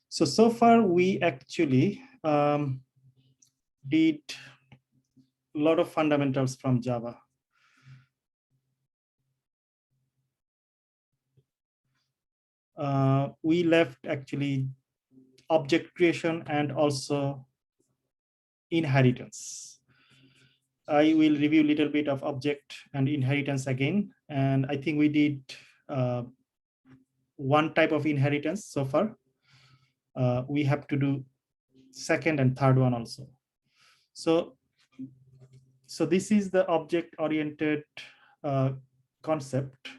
So far we actually did a lot of fundamentals from Java. We left actually object creation and also inheritance. I will review a little bit of object and inheritance again. And I think we did one type of inheritance so far. We have to do second and third one also. So this is the object-oriented concept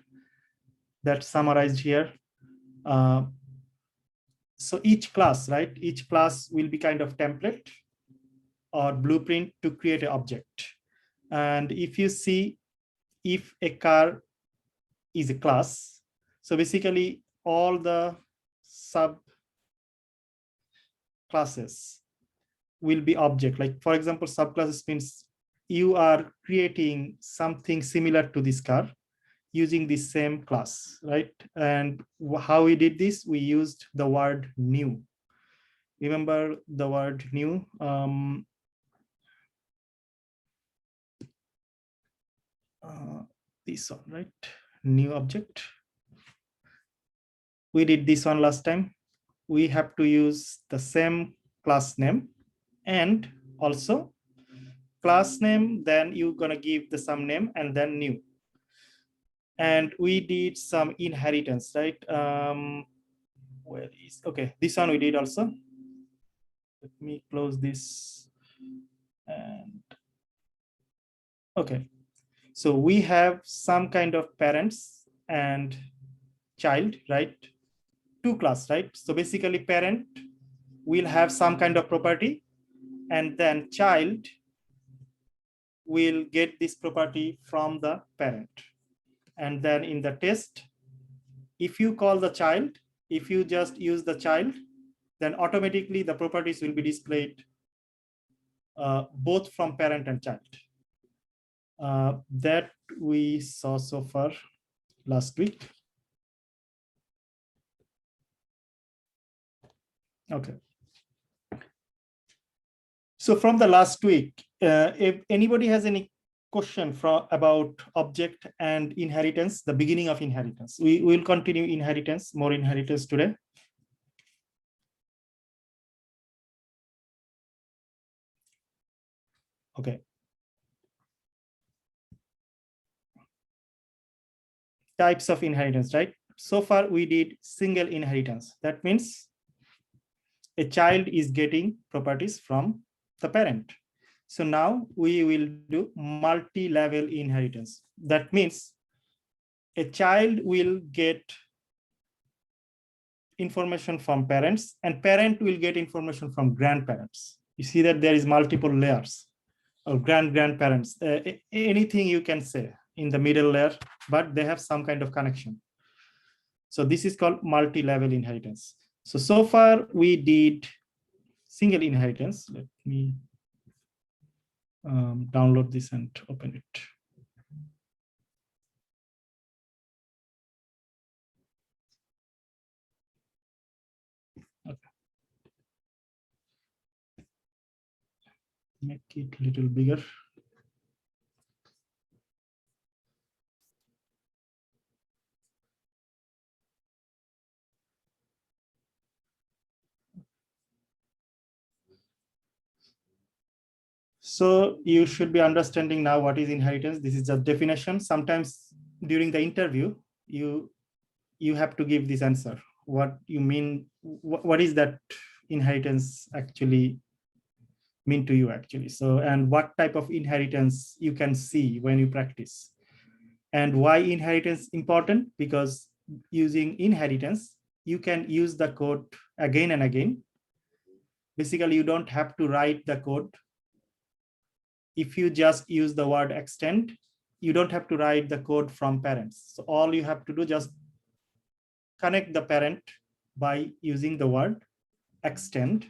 that's summarized here. So each class, right? Each class will be kind of template or blueprint to create an object. And if you see, if a car is a class, so basically all the sub classes will be object. Like for example, subclasses means you are creating something similar to this car using the same class, right? And how we did this, we used the word new. Remember the word new? This one, right? New object. We did this one last time. We have to use the same class name and also class name, then you're gonna give the some name and then new. And we did some inheritance, right? Where is, okay, this one we did also. Let me close this. And okay, so we have some kind of parents and child, right? Two class, right? So basically parent will have some kind of property and then child will get this property from the parent. And then in the test, if you call the child, if you just use the child, then automatically the properties will be displayed both from parent and child. That we saw so far last week. Okay. So from the last week, if anybody has any question about object and inheritance, the beginning of inheritance, we will continue inheritance, more inheritance today. Okay. Types of inheritance, right? So far we did single inheritance. That means a child is getting properties from the parent. So now we will do multi-level inheritance. That means a child will get information from parents and parent will get information from grandparents. You see that there is multiple layers of grandparents, anything you can say in the middle layer, but they have some kind of connection. So this is called multi-level inheritance. So far we did single inheritance. Let me download this and open it. Okay. Make it a little bigger. So you should be understanding now what is inheritance. This is the definition. Sometimes during the interview, you have to give this answer. What you mean, what is that inheritance actually mean to you actually? So, and what type of inheritance you can see when you practice. And why inheritance important? Because using inheritance, you can use the code again and again. Basically, you don't have to write the code. If you just use the word extend, you don't have to write the code from parents. So all you have to do, just connect the parent by using the word extend.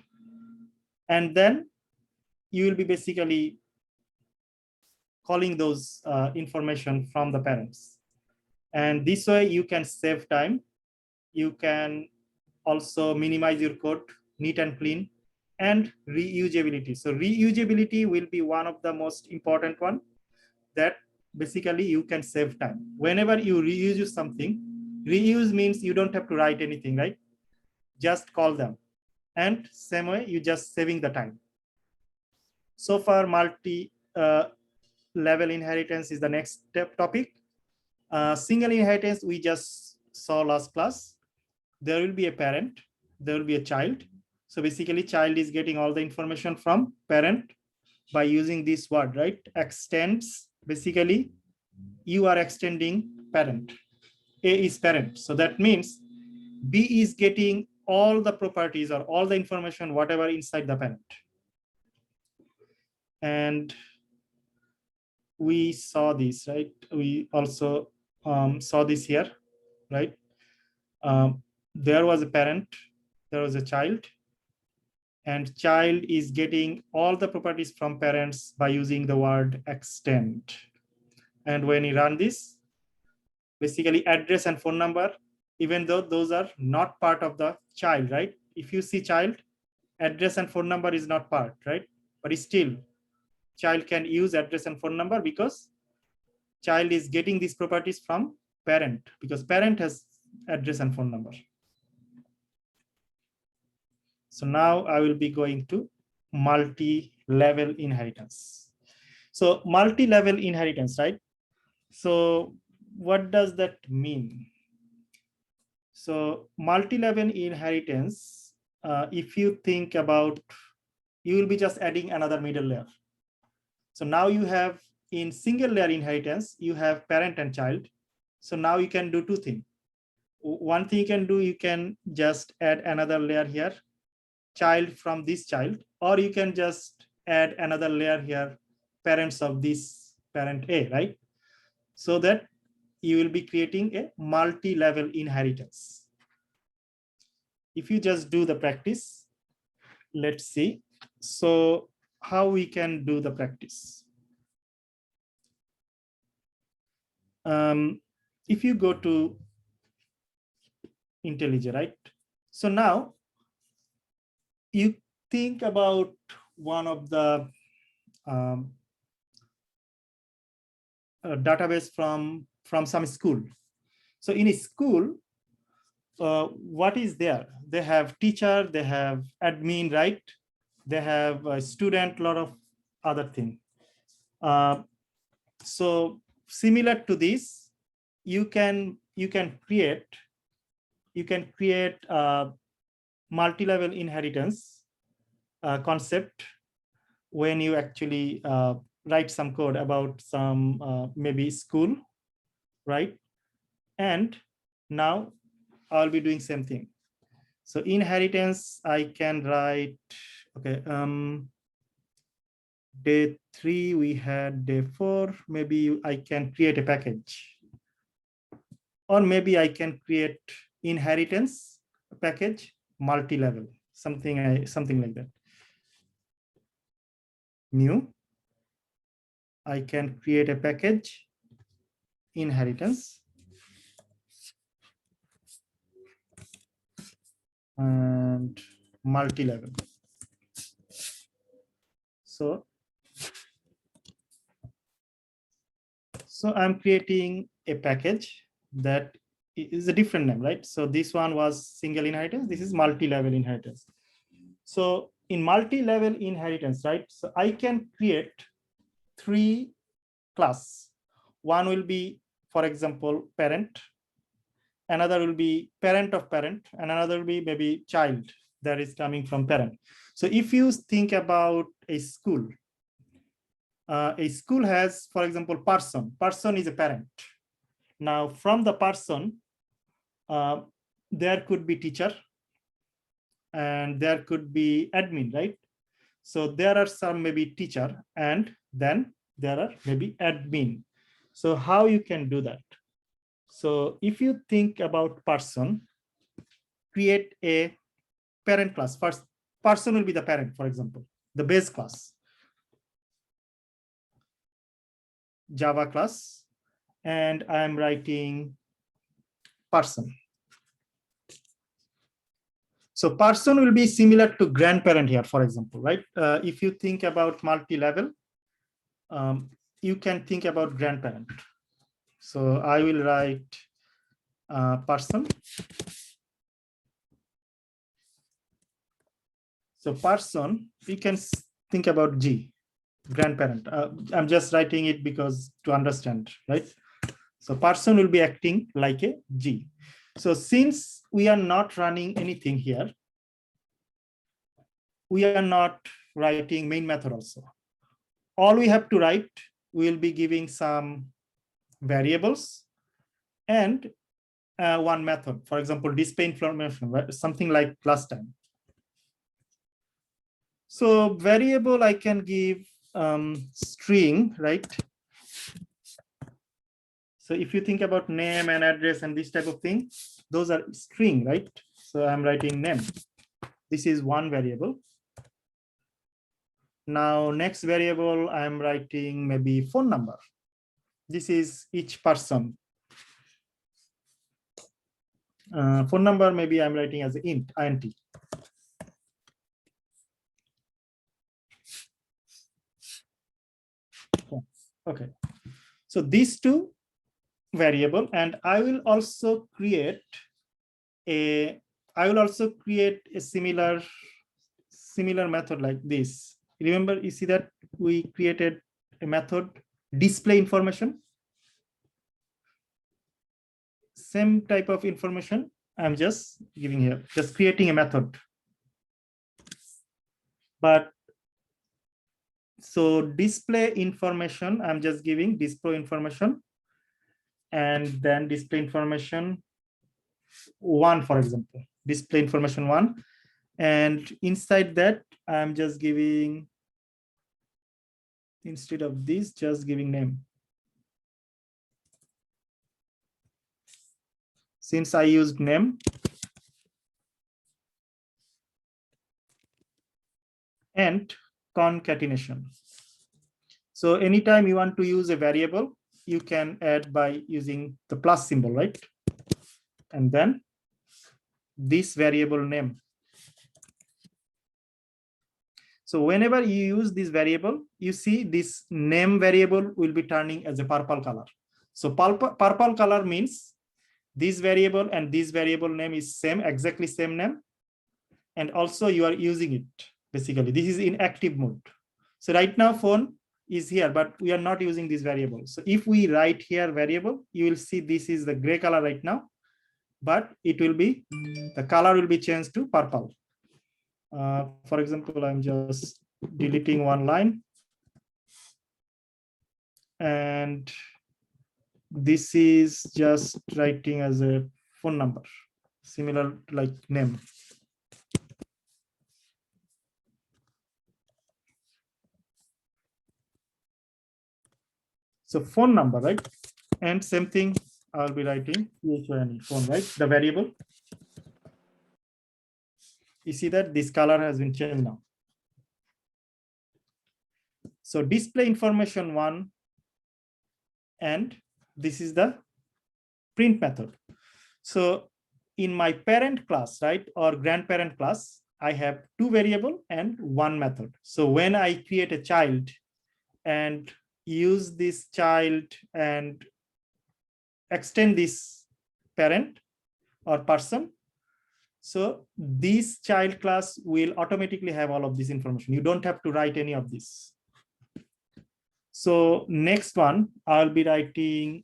And then you will be basically calling those information from the parents. And this way you can save time. You can also minimize your code, neat and clean, and reusability. So reusability will be one of the most important one, that basically you can save time. Whenever you reuse something, reuse means you don't have to write anything, right? Just call them. And same way, you just saving the time. So far, multi-level inheritance is the next topic. Single inheritance, we just saw last class. There will be a parent, there will be a child. So basically, child is getting all the information from parent by using this word, right? Extends, basically, you are extending parent. A is parent. So that means B is getting all the properties or all the information, whatever inside the parent. And we saw this, right? We also saw this here, right? There was a parent, there was a child, and child is getting all the properties from parents by using the word extend. And when you run this, basically address and phone number, even though those are not part of the child, right? If you see child, address and phone number is not part, right? But still, child can use address and phone number because child is getting these properties from parent, because parent has address and phone number. So now I will be going to multi-level inheritance. So multi-level inheritance, right? So what does that mean? So multi-level inheritance, if you think about, you will be just adding another middle layer. So now you have in single layer inheritance, you have parent and child. So now you can do two things. One thing you can do, you can just add another layer here, child from this child, or you can just add another layer here, parents of this parent A, right? So that you will be creating a multi-level inheritance. If you just do the practice, let's see. So how we can do the practice? If you go to IntelliJ, right? So now you think about one of the database from some school. So in a school, what is there? They have teacher, they have admin, right? They have a student, a lot of other things. So similar to this, you can create multi-level inheritance concept when you actually write some code about some maybe school, right? And now I'll be doing same thing. So inheritance, I can write, okay, day 3, we had day 4, maybe I can create a package. Or maybe I can create inheritance package, multi-level, something like that. New, I can create a package, inheritance, and multi-level. So I'm creating a package that is a different name, right? So this one was single inheritance, this is multi-level inheritance. So in multi-level inheritance, right? So I can create 3 class. One will be, for example, parent. Another will be parent of parent, and another will be maybe child that is coming from parent. So if you think about a school has, for example, person is a parent. Now from the person, there could be teacher and there could be admin, right? So there are some maybe teacher and then there are maybe admin. So how you can do that? So if you think about person, create a parent class. First, person will be the parent, for example, the base class, Java class, and I'm writing person. So person will be similar to grandparent here, for example, right? If you think about multi-level, you can think about grandparent. So I will write person. So person, you can think about G, grandparent. I'm just writing it because to understand, right? So person will be acting like a G. So since we are not running anything here, we are not writing main method also. All we have to write, we'll be giving some variables and one method, for example, display information, right? Something like last time. So variable, I can give string, right? So if you think about name and address and this type of thing, those are string, right? So I'm writing name. This is one variable. Now, next variable, I'm writing maybe phone number. This is each person. Phone number, maybe I'm writing as int. Okay. So these two variable, and I will also create a similar method like this. Remember, you see that we created a method display information. Same type of information I'm just giving here, just creating a method. But so display information, I'm just giving display information, and then display information 1, for example, display information 1. And inside that, I'm just giving, instead of this, just giving name. Since I used name, and concatenation. So anytime you want to use a variable, you can add by using the plus symbol, right? And then this variable name. So whenever you use this variable, you see this name variable will be turning as a purple color. So purple color means this variable and this variable name is same, exactly same name. And also you are using it, basically. This is in active mode. So right now phone is here, but we are not using this variable. So if we write here variable, you will see this is the gray color right now, but it will be, the color will be changed to purple. For example, I'm just deleting one line. And this is just writing as a phone number, similar like name. So phone number, right? And same thing, I'll be writing phone, right? The variable. You see that this color has been changed now. So display information 1, and this is the print method. So in my parent class, right, or grandparent class, I have 2 variable and 1 method. So when I create a child and use this child and extend this parent or person, so this child class will automatically have all of this information. You don't have to write any of this. So next one, I'll be writing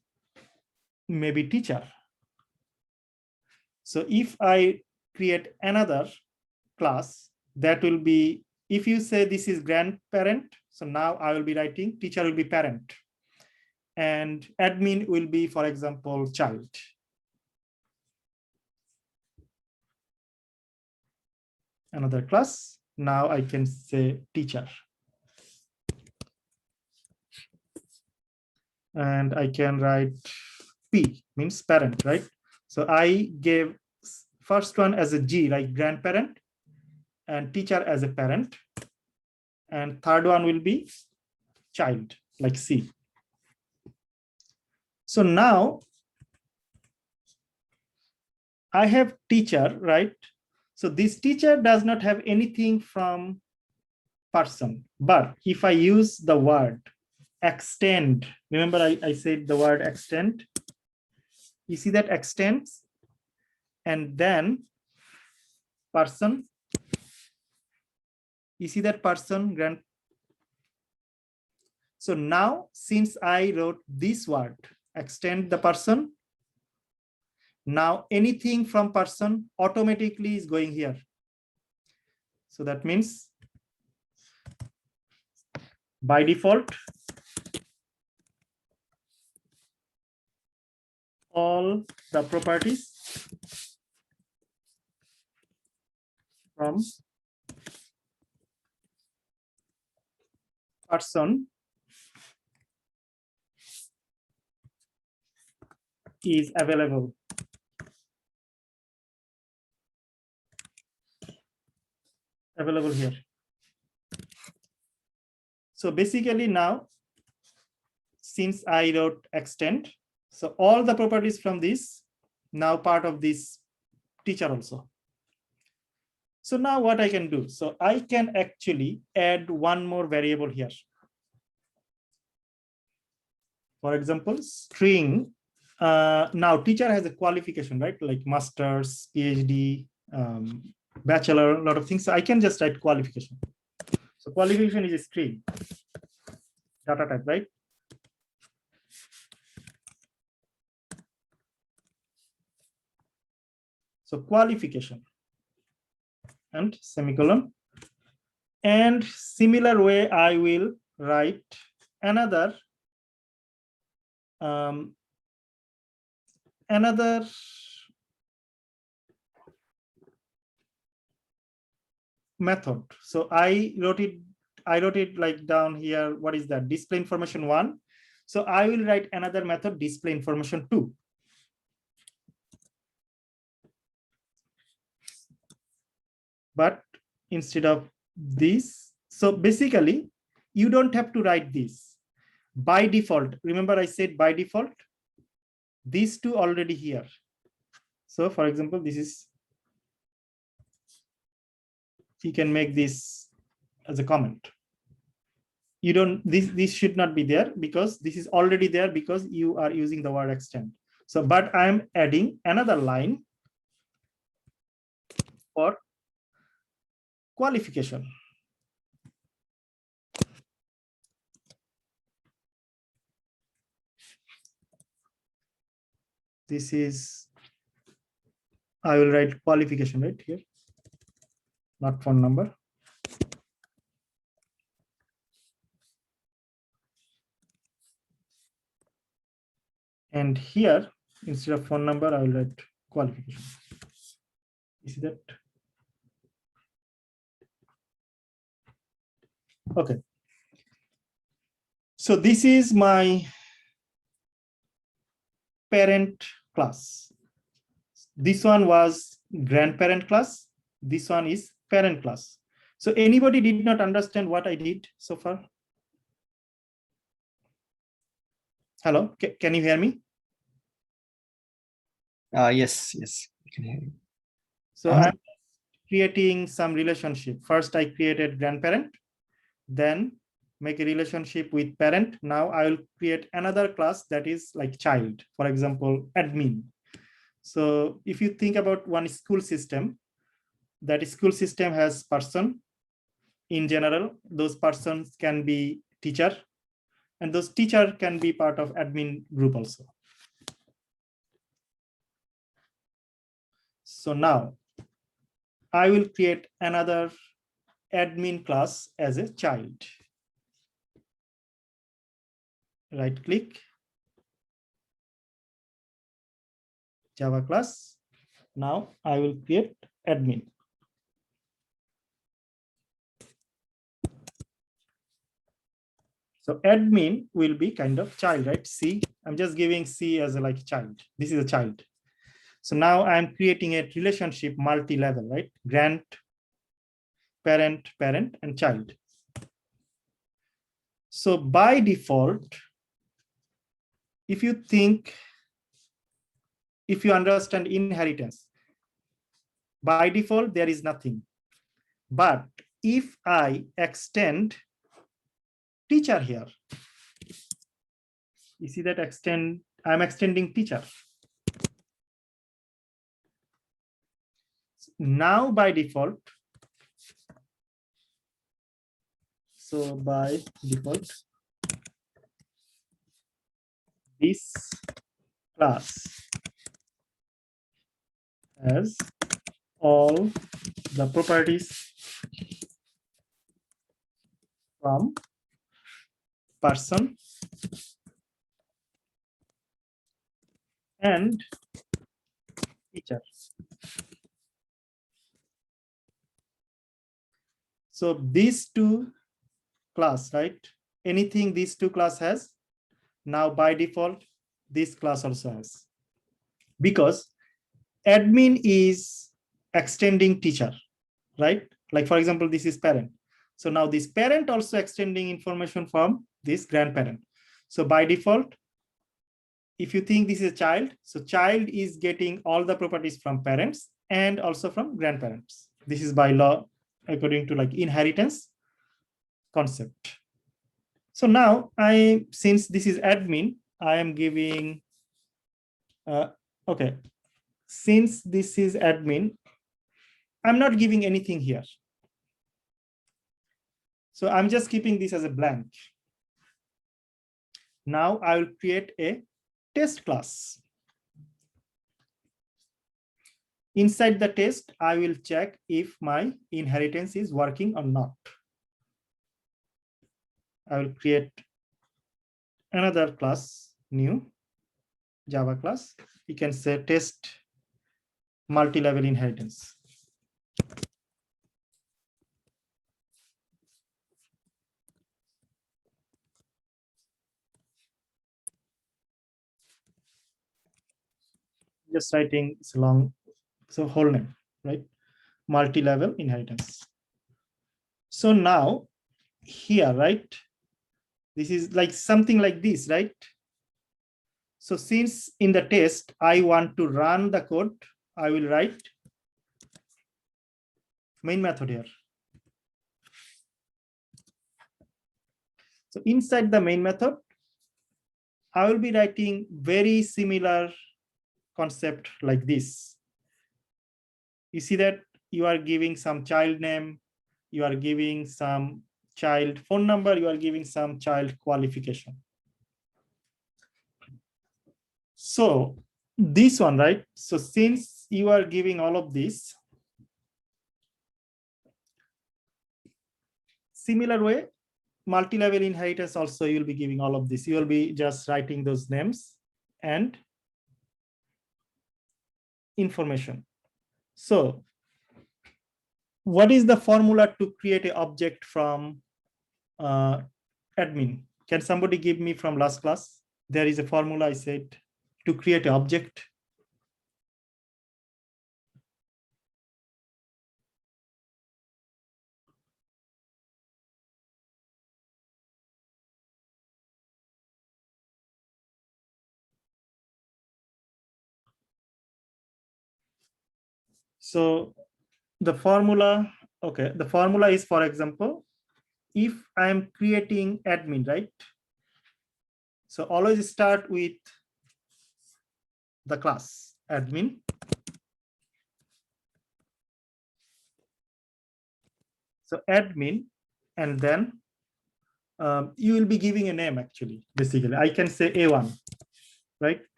maybe teacher. So if I create another class, that will be, if you say this is grandparent, so now I will be writing teacher will be parent, and admin will be, for example, child. Another class. Now I can say teacher. And I can write P, means parent, right? So I gave first one as a G, like grandparent, and teacher as a parent. And third one will be child, like C. So now I have teacher, right? So this teacher does not have anything from person, but if I use the word extend, remember I said the word extend, you see that extends, and then person, you see that person, so now since I wrote this word extend the person, now anything from person automatically is going here. So that means by default all the properties from person is available. Available here. So basically now, since I wrote extend, so all the properties from this now part of this teacher also. So now what I can do, so I can actually add one more variable here. For example, string. Now teacher has a qualification, right? Like master's, PhD, bachelor, a lot of things. So I can just write qualification. So qualification is a string data type, right? So qualification and semicolon. And similar way, I will write another method. So I wrote it like down here. What is that? Display information 1. So I will write another method, display information 2. But instead of this, so basically you don't have to write this by default. Remember I said by default, these two already here. So for example, this is, you can make this as a comment. You don't, this should not be there because this is already there because you are using the word extend. So, but I'm adding another line for qualification. This is, I will write qualification right here, not phone number. And here, instead of phone number, I will write qualification. You see that? Okay. So this is my parent class. This one was grandparent class. This one is parent class. So anybody did not understand what I did so far? Hello, can you hear me? Yes, I can hear you. So I'm creating some relationship. First, I created grandparent, then make a relationship with parent. Now I will create another class that is like child, for example, admin. So if you think about one school system, that school system has person. In general, those persons can be teacher, and those teacher can be part of admin group also. So now I will create another admin class as a child. Right click, Java class. Now I will create admin. So admin will be kind of child, right? C, I'm just giving C as a like child. This is a child. So now I'm creating a relationship multi-level, right? Grandparent, parent, and child. So by default, if you think, if you understand inheritance, by default, there is nothing. But if I extend teacher here, you see that I'm extending teacher. Now by default, so by default, this class has all the properties from person and teacher. So these two class, right? Anything these two class has, now by default, this class also has. Because admin is extending teacher, right? Like for example, this is parent. So now this parent also extending information from this grandparent. So by default, if you think this is a child, so child is getting all the properties from parents and also from grandparents. This is by law, according to like inheritance concept. So now since this is admin, I am giving, okay, since this is admin, I'm not giving anything here. So I'm just keeping this as a blank. Now I will create a test class. Inside the test, I will check if my inheritance is working or not. I will create another class, new Java class. You can say test multi-level inheritance. Just writing it's long, so whole name, right? Multi-level inheritance. So now here, right? This is like something like this, right? So since in the test, I want to run the code, I will write main method here. So inside the main method, I will be writing very similar concept like this. You see that you are giving some child name, you are giving some child phone number, you are giving some child qualification. So this one, right? So since you are giving all of this, similar way, multi-level inheritance also you will be giving all of this. You will be just writing those names and information. So what is the formula to create an object from admin? Can somebody give me from last class? There is a formula I said to create an object. So the formula, okay, the formula is, for example, if I'm creating admin, right? So always start with the class admin. So admin, and then you will be giving a name actually, basically. I can say A1, right?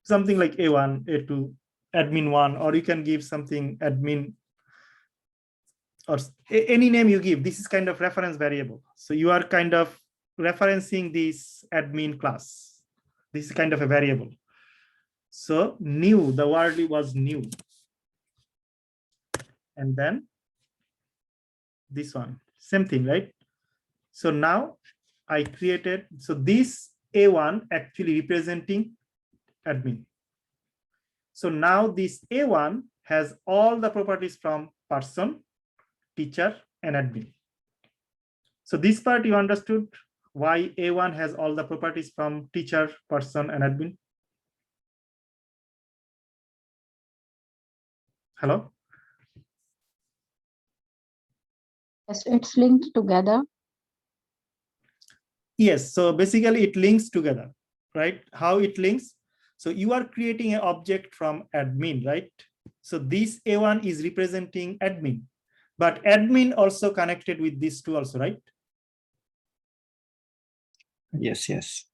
Something like A1, A2, admin 1, or you can give something admin, or any name you give. This is kind of reference variable. So you are kind of referencing this admin class. This is kind of a variable. So new, the word was new. And then this one, same thing, right? So now I created, so this A1 actually representing admin. So now this A1 has all the properties from person, teacher, and admin. So this part you understood why A1 has all the properties from teacher, person, and admin? Hello? Yes, it's linked together. Yes, so basically it links together, right? How it links? So you are creating an object from admin, right? So this A1 is representing admin, but admin also connected with these two also, right? Yes, yes.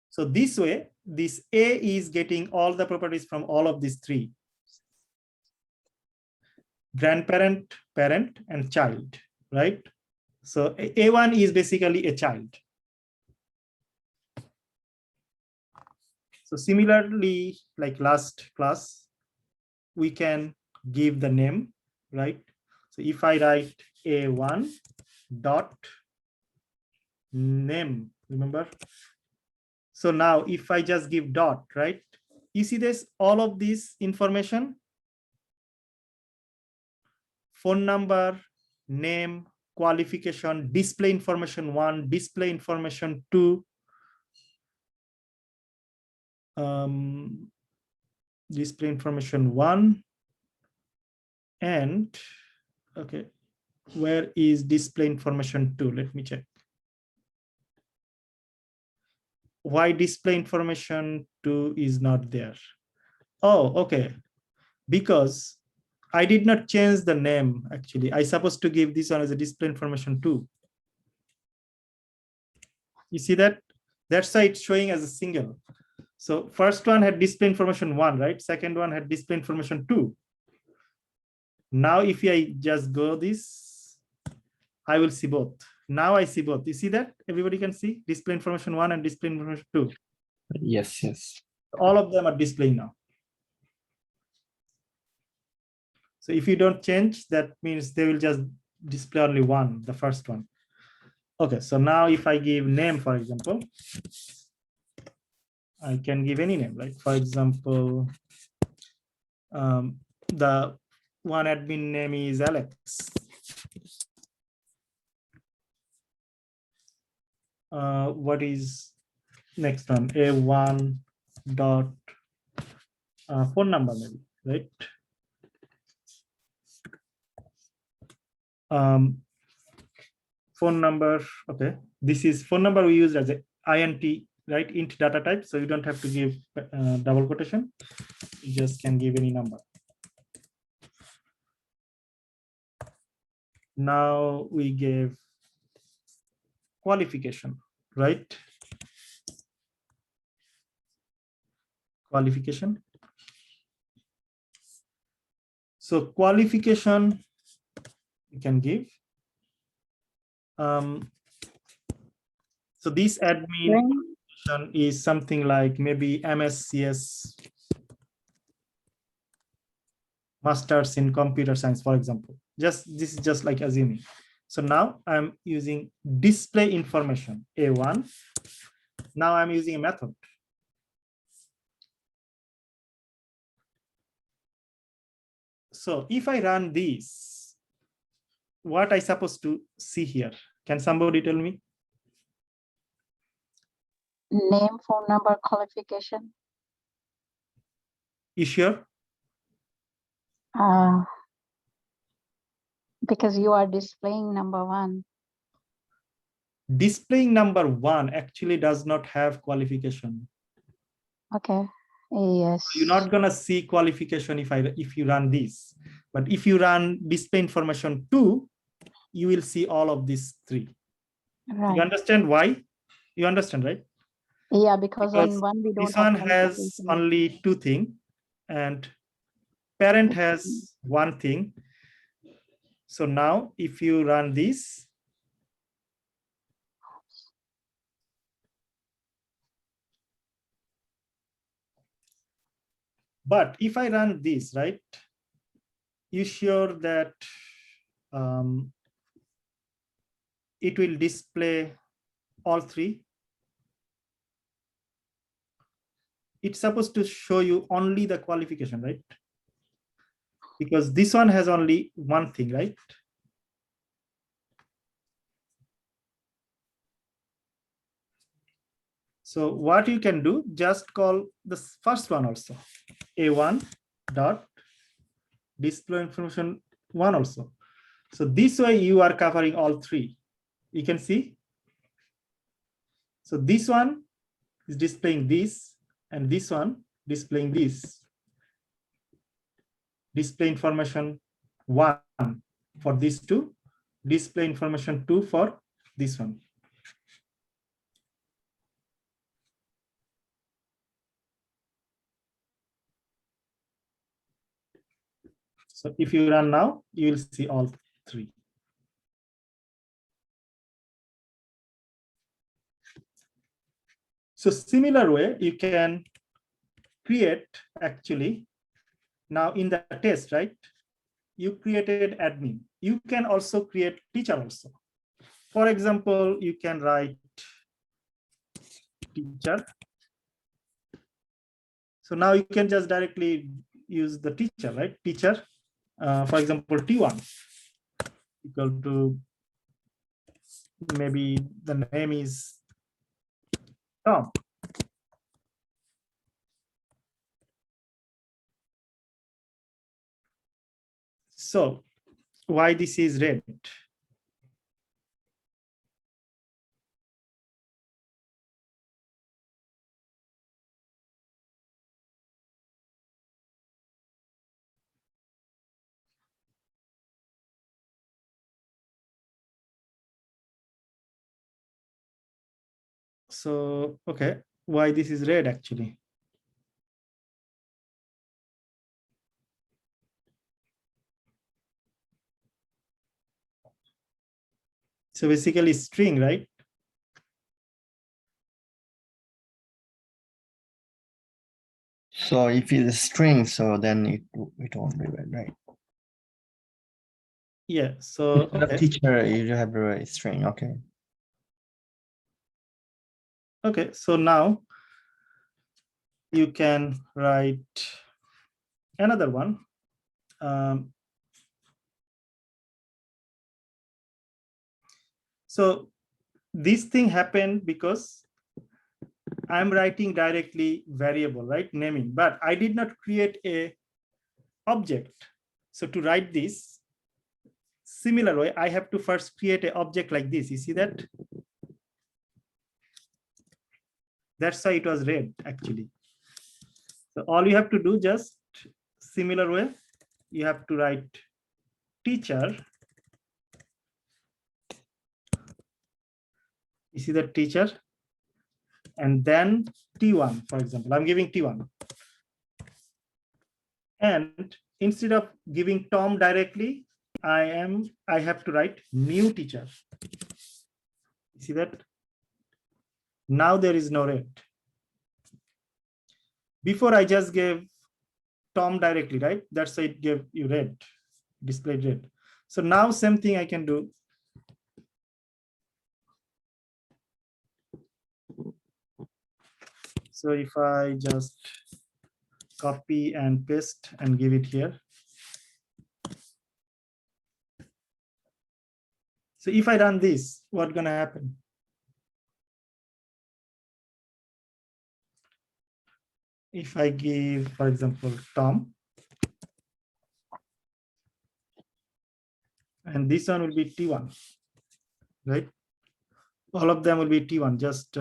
So this way, this A is getting all the properties from all of these three: grandparent, parent, and child, right? So A1 is basically a child. So similarly, like last class, we can give the name, right? So if I write A1 dot name, remember? So now if I just give dot, right? You see this, all of this information, phone number, name, qualification, display information 1, display information 2, display information 1, and okay, where is display information 2? Let me check. Why display information 2 is not there? Oh, okay, because I did not change the name. Actually, I supposed to give this one as a display information 2. You see that? That's why it's showing as a single. So first one had display information 1, right? Second one had display information 2. Now if I just go this, I will see both. Now I see both. You see that? Everybody can see display information 1 and display information 2. Yes, yes. All of them are displaying now. So if you don't change, that means they will just display only one, the first one. Okay, so now if I give name, for example, I can give any name, right? For example, the one admin name is Alex. What is next one? A1 dot phone number, maybe, right? Phone number, okay. This is phone number we use as a int, right? Int data type. So you don't have to give double quotation. You just can give any number. Now we give qualification, right? Qualification. So qualification you can give. So this admin is something like maybe MScs, Masters in Computer Science, for example. This is just like assuming. So now I'm using display information A1. Now I'm using a method. So if I run this, what I supposed to see here? Can somebody tell me? Name, phone number, qualification. You sure? Because you are displaying number 1. Displaying number 1 actually does not have qualification. Okay. Yes. You're not gonna see qualification if you run this, but if you run display information 2, you will see all of these 3. Right. You understand why? You understand, right? Yeah, because on one we don't this have one has qualification. only 2 things, and parent has 1 thing. So now if you run this, but if I run this, right, you sure that it will display all 3? It's supposed to show you only the qualification, right? Because this one has only 1 thing, right? So what you can do, just call the first one also, A1 dot display information 1 also. So this way you are covering all three. You can see. So this one is displaying this, and this one displaying this. Display information 1 for these two, display information 2 for this one. So if you run now, you will see all three. So similar way, you can create actually, now in the test, right? You created admin. You can also create teacher also. For example, you can write teacher. So now you can just directly use the teacher, right? Teacher, for example, T1 equal to, maybe the name is Tom. So why this is red? So, okay, why this is red actually? So basically string, right? So if it's a string, so then it won't be red, right? Yeah, so The teacher, you have a string, okay. Okay, so now you can write another one. So this thing happened because I'm writing directly variable, right? Naming, but I did not create a object. So to write this similar way, I have to first create an object like this. You see that? That's why it was red actually. So all you have to do, just similar way, you have to write teacher. You see that teacher? And then T1, for example, I'm giving T1. And instead of giving Tom directly, I have to write new teacher. You see that? Now there is no red. Before I just gave Tom directly, right? That's why it gave you red, displayed red. So now same thing I can do. So if I just copy and paste and give it here. So if I run this, what's gonna happen? If I give, for example, Tom, and this one will be T1, right? All of them will be T1, just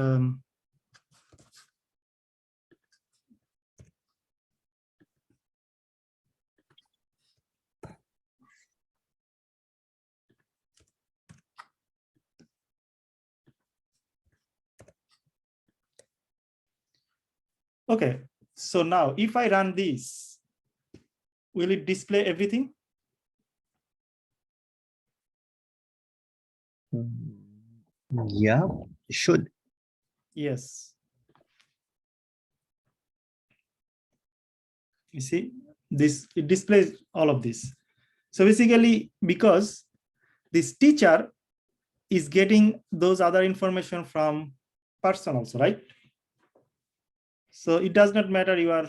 okay. So now if I run this, will it display everything? Yeah, it should. Yes. You see, this, it displays all of this. So basically, because this teacher is getting those other information from person also, right? So it does not matter you are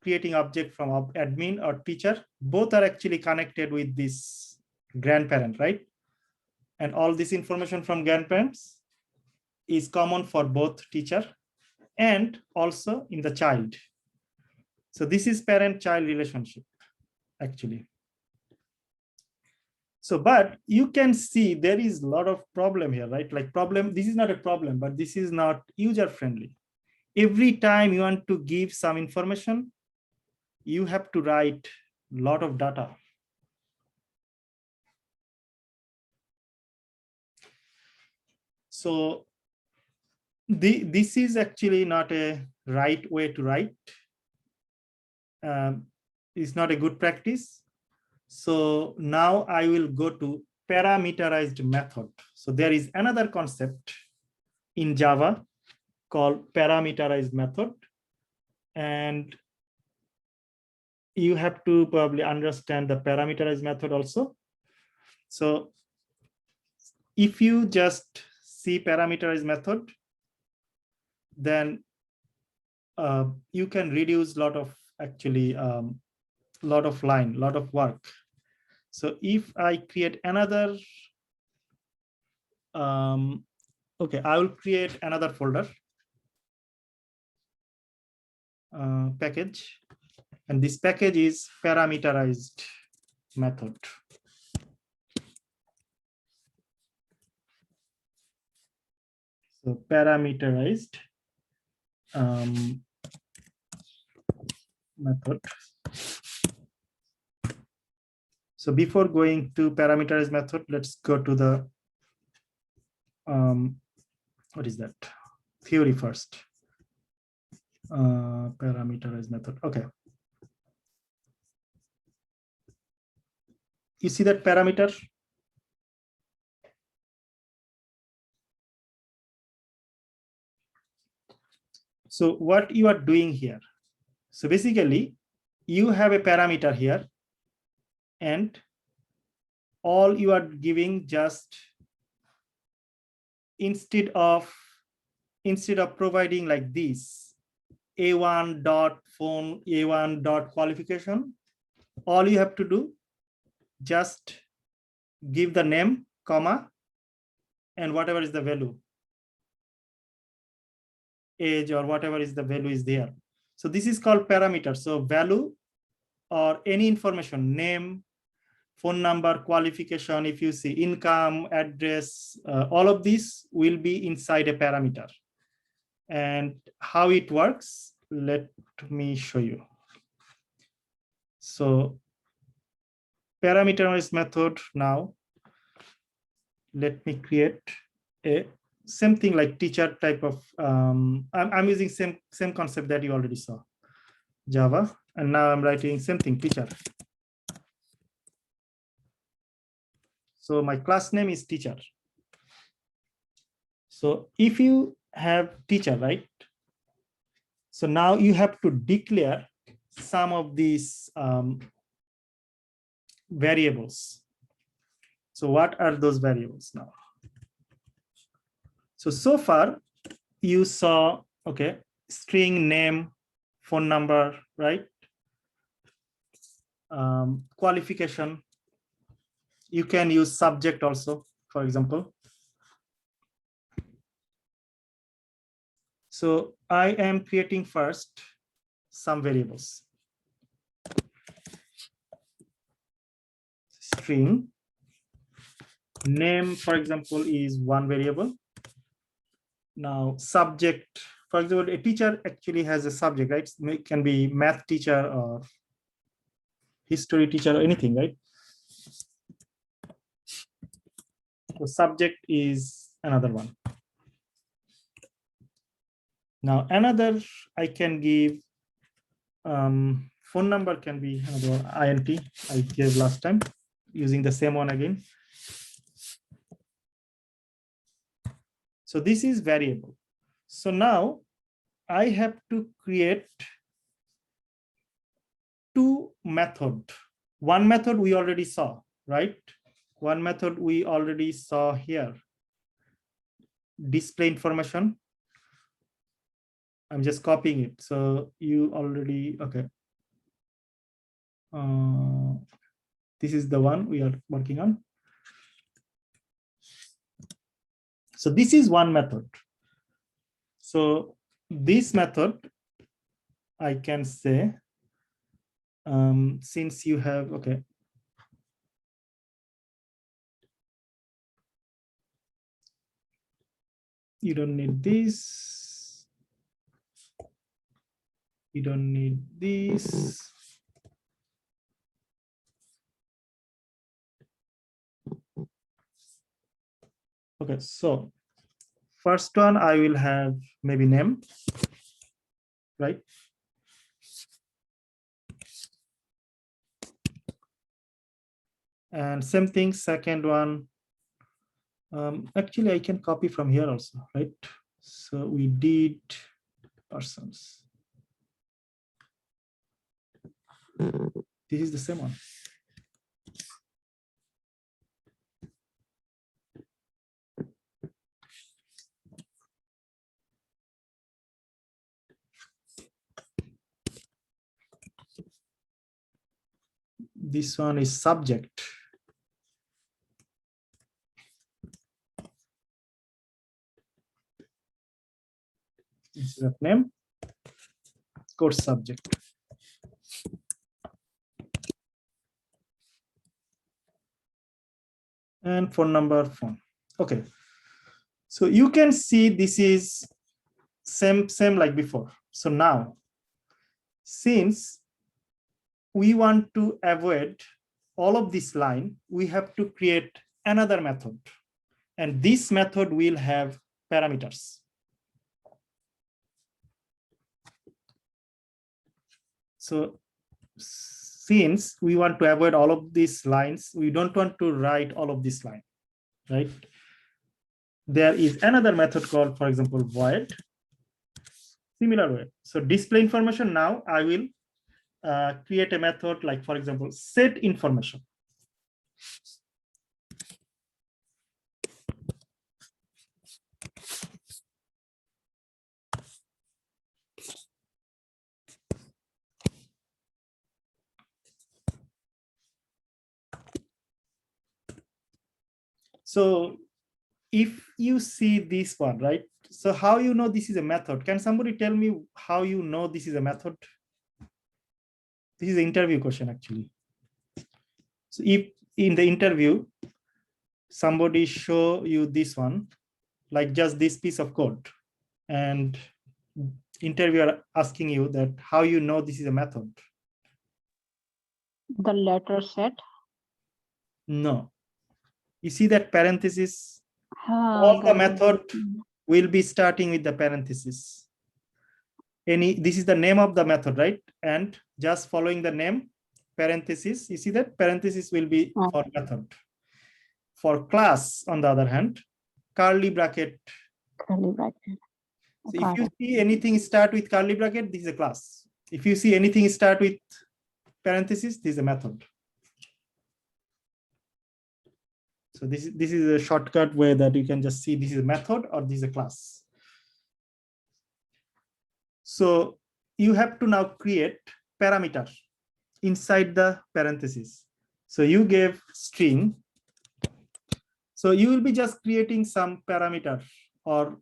creating object from admin or teacher, both are actually connected with this grandparent, right? And all this information from grandparents is common for both teacher and also in the child. So this is parent-child relationship, actually. So, but you can see there is a lot of problem here, right? Like problem, this is not a problem, but this is not user-friendly. Every time you want to give some information, you have to write a lot of data. So this is actually not a right way to write. It's not a good practice. So now I will go to parameterized method. So there is another concept in Java called parameterized method. And you have to probably understand the parameterized method also. So if you just see parameterized method, then you can reduce a lot of lot of work. So if I create another, okay, I will create another folder package, and this package is parameterized method. So parameterized method. So before going to parameterized method, let's go to the what is that? Theory first. Parameterized method. Okay. You see that parameter? So what you are doing here? So basically, you have a parameter here, and all you are giving just instead of providing like this A1 dot phone, A1 dot qualification, all you have to do just give the name, comma, and whatever is the value, age or whatever is the value is there. So this is called parameter. So value or any information, name, phone number, qualification, if you see income, address, all of these will be inside a parameter. And how it works, let me show you. So parameterized method now, let me create a same thing like teacher type of, I'm using same concept that you already saw, Java, and now I'm writing same thing, teacher. So my class name is teacher. So if you have teacher, right? So now you have to declare some of these variables. So what are those variables now? So far you saw, okay, string name, phone number, right? Qualification. You can use subject also, for example. So I am creating first some variables. String name, for example, is one variable. Now subject, for example, a teacher actually has a subject, right? It can be math teacher or history teacher or anything, right? So subject is another one. Now another, I can give phone number can be another one, INT I gave last time, using the same one again. So this is variable. So now I have to create two methods. One method we already saw, right? One method we already saw here. Display information. I'm just copying it. So you already, okay. This is the one we are working on. So this is one method. So this method, I can say, since you have, okay. You don't need this. You don't need this. Okay, so first one, I will have maybe name, right? And same thing, second one. Actually, I can copy from here also, right? So we did persons. This is the same one. This one is subject. Instead of name, course subject. And phone number, phone. Okay. So you can see this is same like before. So now, since we want to avoid all of this line, we have to create another method. And this method will have parameters. So since we want to avoid all of these lines, we don't want to write all of this line, right? There is another method called, for example, void. Similar way. So display information. Now I will create a method like, for example, set information. So if you see this one, right? So how you know this is a method? Can somebody tell me how you know this is a method? This is an interview question, actually. So if in the interview, somebody show you this one, like just this piece of code, and interviewer asking you that how you know this is a method. The letter set. No. You see that parenthesis? Ah, All the got it. method will be starting with the parenthesis. This is the name of the method, right? And just following the name, parenthesis, you see that parenthesis will be for method. For class, on the other hand, curly bracket. Curly bracket. So if you see anything start with curly bracket, this is a class. If you see anything start with parenthesis, this is a method. So this is a shortcut way that you can just see this is a method or this is a class. So you have to now create parameter inside the parenthesis. So you gave string. So you will be just creating some parameter or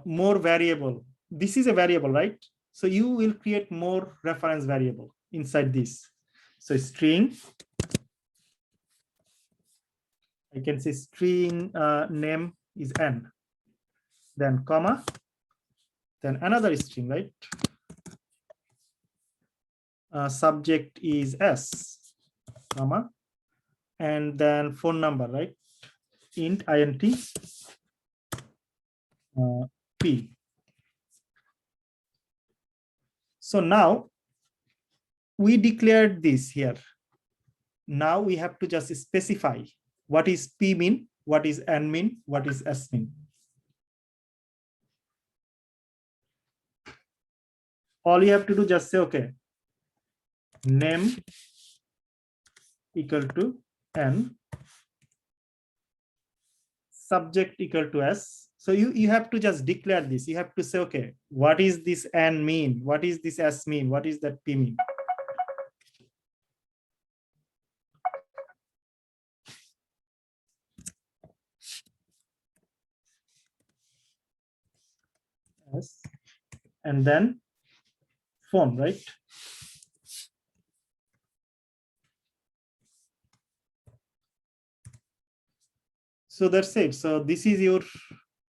more variable. This is a variable, right? So you will create more reference variable inside this. So string, I can say string name is n, then comma, then another string, right? Subject is s, comma, and then phone number, right? Int p. So now we declared this here. Now we have to just specify what is p mean, what is n mean, what is s mean. All you have to do, just say, okay, name equal to n, subject equal to s. So you have to just declare this. You have to say, okay, what is this n mean? What is this s mean? What is that p mean? Yes. And then phone, right? So that's it. So this is your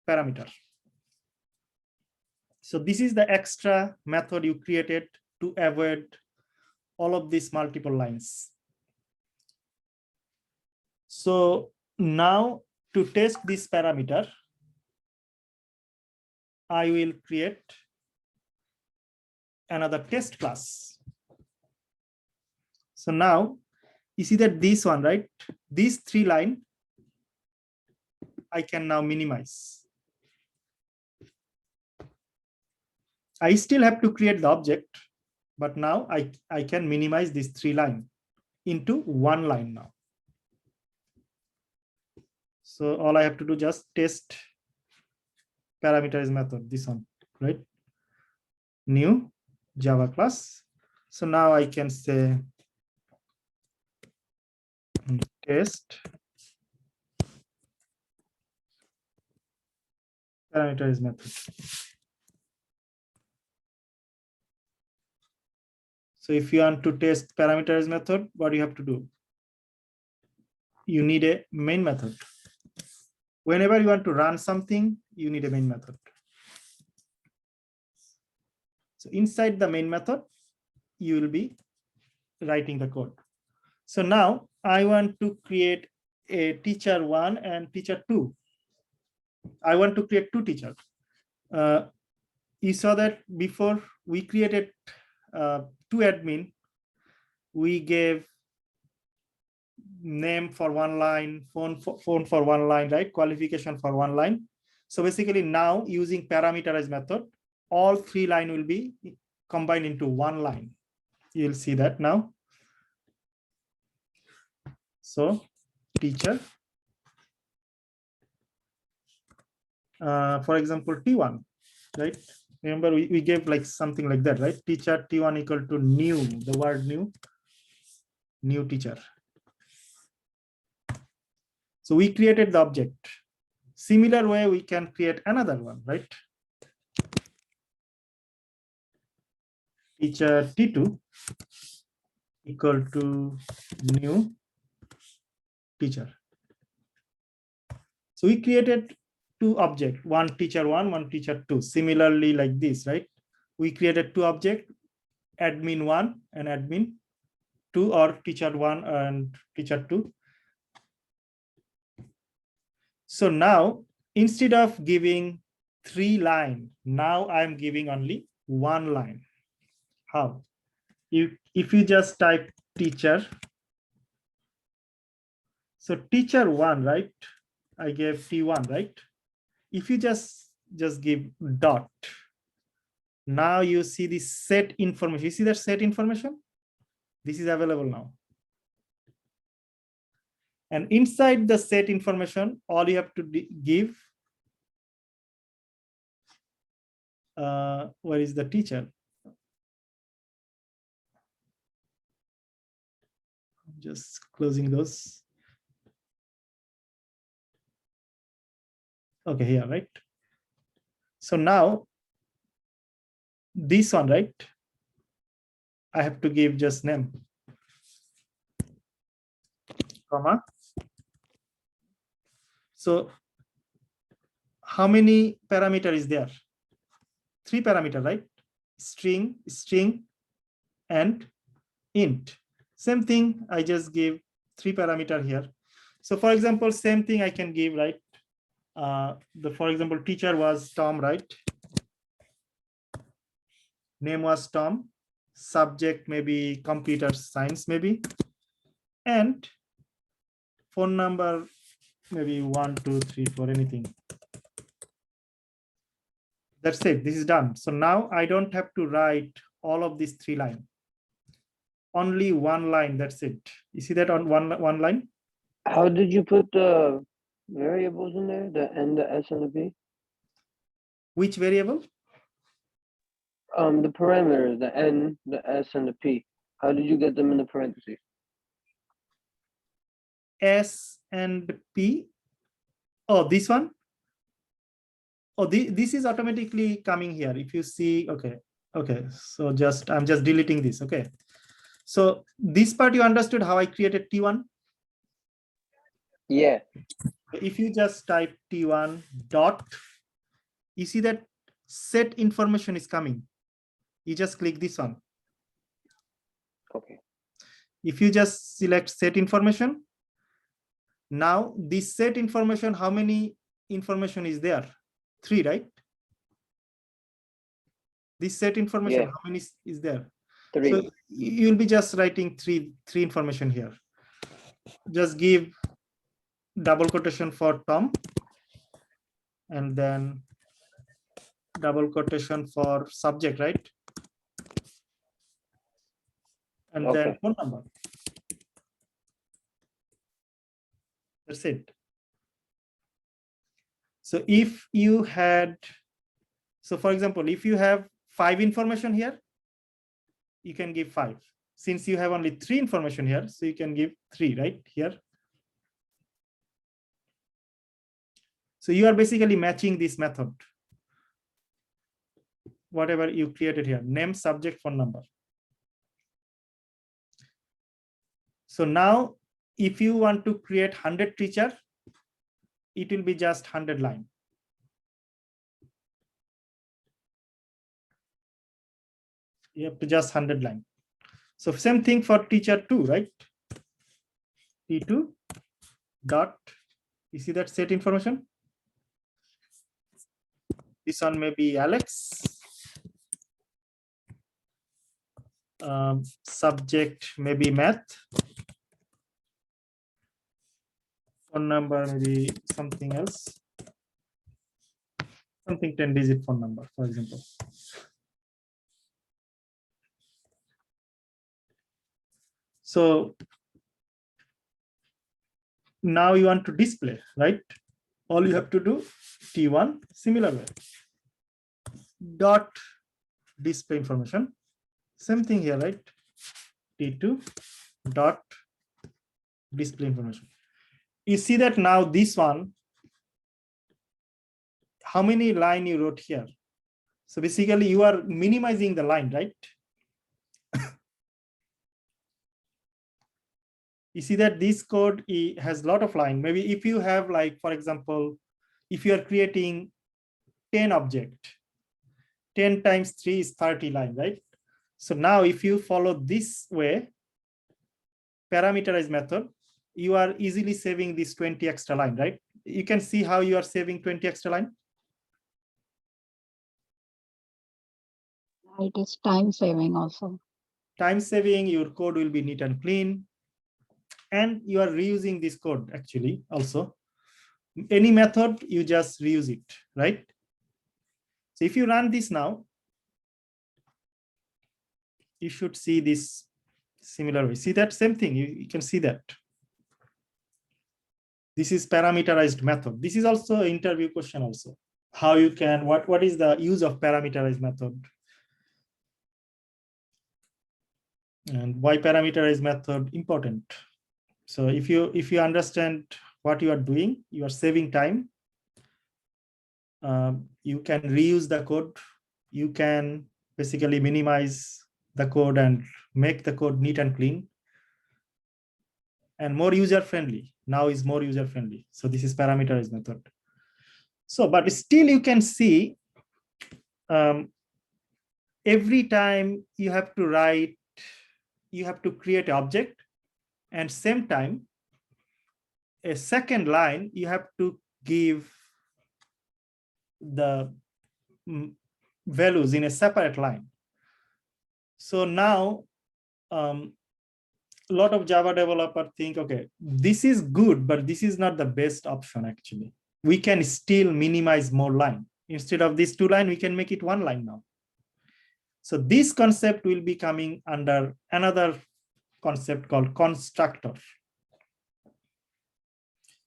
parameter. So this is the extra method you created to avoid all of these multiple lines. So now to test this parameter, I will create another test class. So now you see that this one, right? These 3 lines, I can now minimize. I still have to create the object, but now I can minimize these 3 lines into 1 line now. So all I have to do just test parameterize method, this one, right? New Java class. So now I can say test parameterize method. So if you want to test parameterize method, what do you have to do? You need a main method. Whenever you want to run something, you need a main method. So inside the main method, you will be writing the code. So now I want to create a teacher 1 and teacher 2. I want to create 2 teachers. You saw that before we created 2 admin. We gave name for 1 line, phone for 1 line, right? Qualification for 1 line. So basically now using parameterized method, all 3 lines will be combined into 1 line. You'll see that now. So teacher, for example, T1, right? Remember we gave like something like that, right? Teacher T1 equal to new, the word new teacher. So we created the object. Similar way, we can create another one, right? Teacher T2 equal to new teacher. So we created 2 objects, one teacher 1, one teacher 2. Similarly like this, right? We created 2 objects, admin 1 and admin 2, or teacher 1 and teacher 2. So now instead of giving 3 lines, now I'm giving only 1 line. How? If you just type teacher, so teacher 1, right? I gave T1, right? If you just give dot, now you see the set information. You see that set information? This is available now. And inside the set information, all you have to give, where is the teacher? Just closing those. Okay, here, right? So now this one, right? I have to give just name, comma. So how many parameter is there? 3 parameter, right? String, and int. Same thing, I just give 3 parameter here. So for example, same thing I can give, right? For example, teacher was Tom, right? Name was Tom. Subject maybe computer science maybe. And phone number maybe 1, 2, 3, 4, anything. That's it. This is done. So now I don't have to write all of these 3 lines. Only 1 line. That's it. You see that on one line? How did you put the variables in there? The N, the S, and the P? Which variable? The parameters, the N, the S, and the P. How did you get them in the parentheses? S and P. Oh, this one? Oh, this is automatically coming here. If you see, okay. So I'm just deleting this. Okay. So this part you understood how I created T1. Yeah. If you just type T1 dot, you see that set information is coming. You just click this one. Okay. If you just select set information, now this set information, how many information is there? 3, right? This set information, Yeah. how many is there? 3. So you'll be just writing three information here. Just give double quotation for Tom, and then double quotation for subject, right? And then Okay. phone number. That's it. So if you had, so for example, if you have 5 information here, you can give 5. Since you have only 3 information here, so you can give 3, right here. So you are basically matching this method, whatever you created here, name, subject, phone number. So now if you want to create 100 teacher, it will be just 100 line. You have to just 100 line. So same thing for teacher 2, right? T2 dot, you see that set information? This one may be Alex. Subject maybe math. Phone number maybe something else. Something 10-digit phone number, for example. So now you want to display, right? All you have to do, T1, similar way. Dot display information. Same thing here, right? T2 dot display information. You see that now this one, how many line you wrote here? So basically you are minimizing the line, right? You see that this code has a lot of line. Maybe if you have, like, for example, if you are creating 10 object, 10 times 3 is 30 line, right? So now if you follow this way, parameterized method, you are easily saving this 20 extra line, right? You can see how you are saving 20 extra line. It is time saving also. Time saving, your code will be neat and clean. And you are reusing this code actually also. Any method, you just reuse it, right? So if you run this now, you should see this similar way. See that same thing, you can see that. This is parameterized method. This is also an interview question also. How you can, what is the use of parameterized method? And why parameterized method important? So if you understand what you are doing, you are saving time. You can reuse the code. You can basically minimize the code and make the code neat and clean. And more user-friendly. Now is more user-friendly. So this is parameterized method. So, but still you can see every time you have to write, you have to create an object, and same time, a second line, you have to give the values in a separate line. So now, a lot of Java developers think, okay, this is good, but this is not the best option actually. We can still minimize more line. Instead of this 2 line, we can make it 1 line now. So this concept will be coming under another concept called constructor.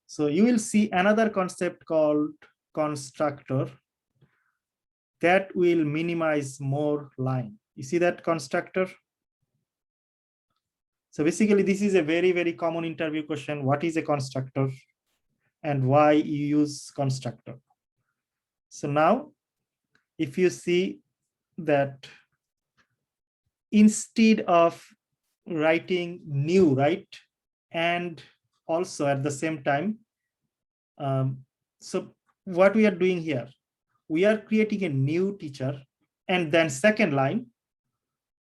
So you will see another concept called constructor that will minimize more line. You see that constructor? So basically this is a very, very common interview question. What is a constructor and why you use constructor? So now, if you see that instead of writing new, right, and also at the same time, so what we are doing here, we are creating a new teacher, and then second line,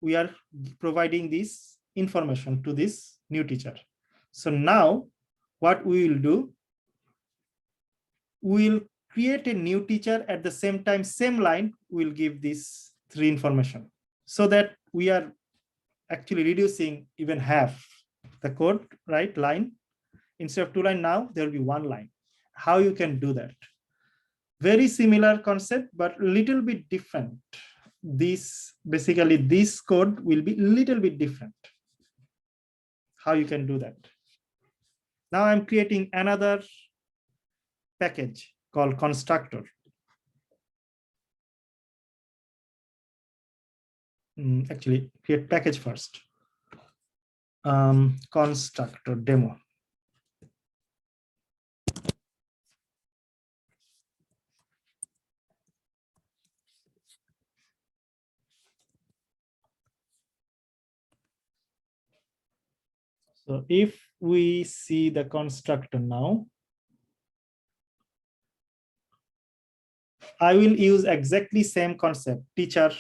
we are providing this information to this new teacher. So now what we will do, we'll create a new teacher, at the same time, same line, we'll give this 3 information, so that we are actually reducing even half the code, right, line. Instead of 2 line, now there will be 1 line. How you can do that? Very similar concept, but little bit different. Basically this code will be little bit different. How you can do that? Now I'm creating another package called constructor. Actually, create package first. Constructor demo. So if we see the constructor now, I will use exactly same concept, teacher,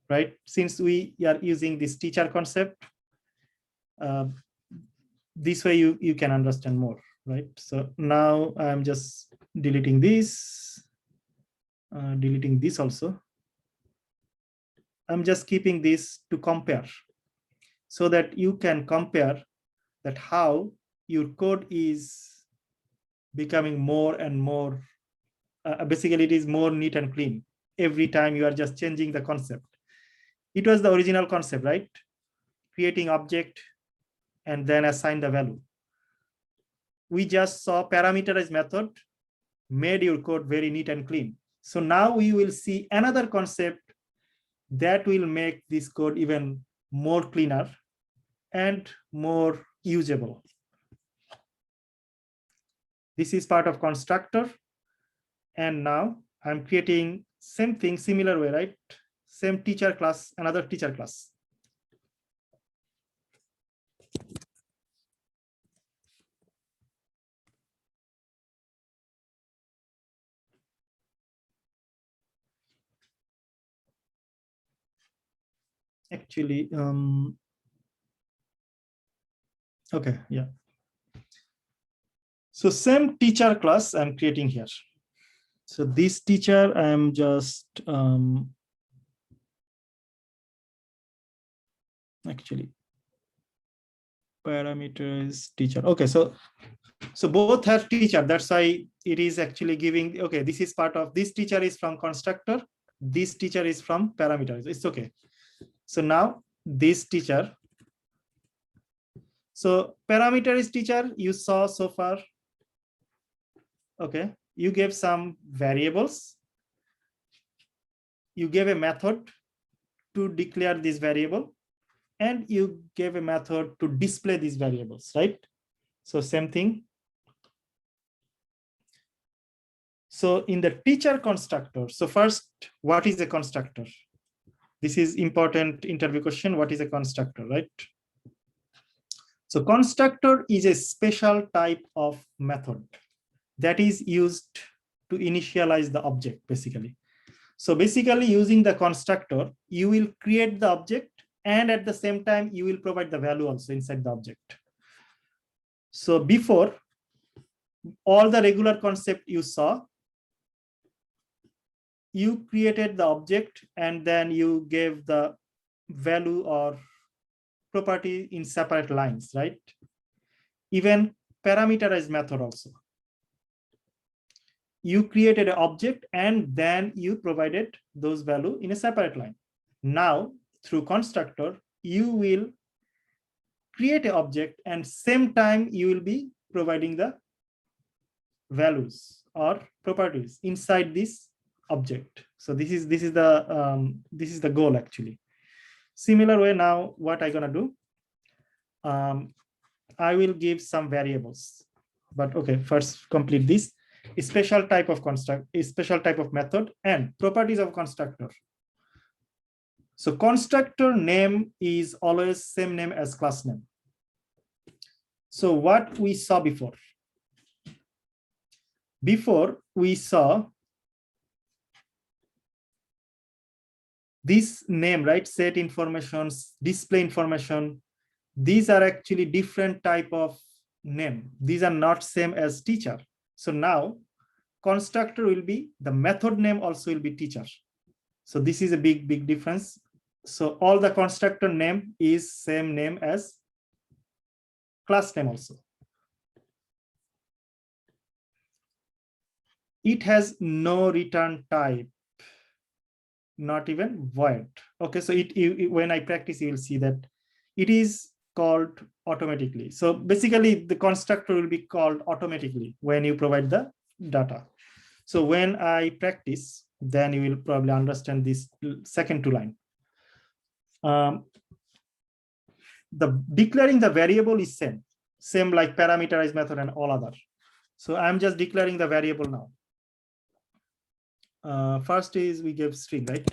right? Since we are using this teacher concept, this way you can understand more, right? So now I'm just deleting this also. I'm just keeping this to compare, so that you can compare that how your code is becoming more and more, basically it is more neat and clean. Every time you are just changing the concept. It was the original concept, right? Creating object and then assign the value. We just saw parameterized method made your code very neat and clean. So now we will see another concept that will make this code even more cleaner and more usable. This is part of constructor. And now I'm creating same thing, similar way, right? Same teacher class, another teacher class. Actually, okay, yeah. So same teacher class I'm creating here. So this teacher, I'm just actually parameters teacher. Okay, so both have teacher. That's why it is actually giving. Okay, this is part of this teacher is from constructor. This teacher is from parameters. It's okay. So now this teacher. So parameter is teacher you saw so far. Okay, you gave some variables. You gave a method to declare this variable, and you gave a method to display these variables, right? So same thing. So in the teacher constructor, so first, what is a constructor? This is important interview question. What is a constructor, right? So constructor is a special type of method that is used to initialize the object, basically. So basically using the constructor, you will create the object, and at the same time, you will provide the value also inside the object. So before, all the regular concept you saw, you created the object and then you gave the value or property in separate lines, right? Even parameterized method also. You created an object and then you provided those value in a separate line. Now, through constructor, you will create an object and same time you will be providing the values or properties inside this object. So this is the goal actually. Similar way, now what I'm gonna do, I will give some variables, but okay, first complete this. a special type of construct, a special type of method, and properties of constructor. So constructor name is always same name as class name. So what we saw before we saw this name, right? Set informations, display information. These are actually different type of name. These are not same as teacher. So now constructor will be, the method name also will be teacher. So this is a big difference. So all the constructor name is same name as class name also. It has no return type, not even void. Okay, so when I practice, you will see that it is called automatically. So basically the constructor will be called automatically when you provide the data. So when I practice, then you will probably understand this second two line. The declaring the variable is same like parameterized method and all other. So I'm just declaring the variable now. First is we give string, right?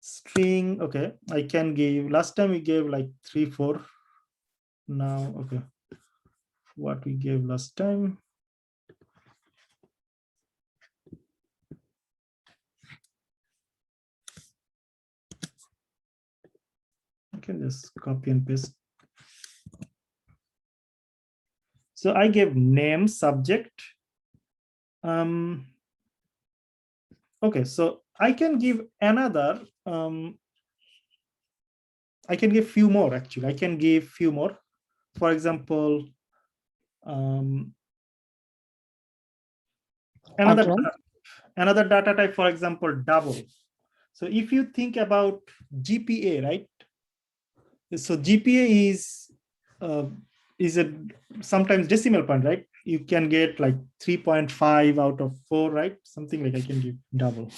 String, okay. I can give, last time we gave like 3, 4. Now, okay. What we gave last time. I can just copy and paste. So I gave name, subject. Okay, so I can give another, I can give few more actually. I can give few more. For example, another data type, for example, double. So if you think about GPA, right? So GPA is a sometimes decimal point, right? You can get like 3.5 out of 4, right? Something like I can give double.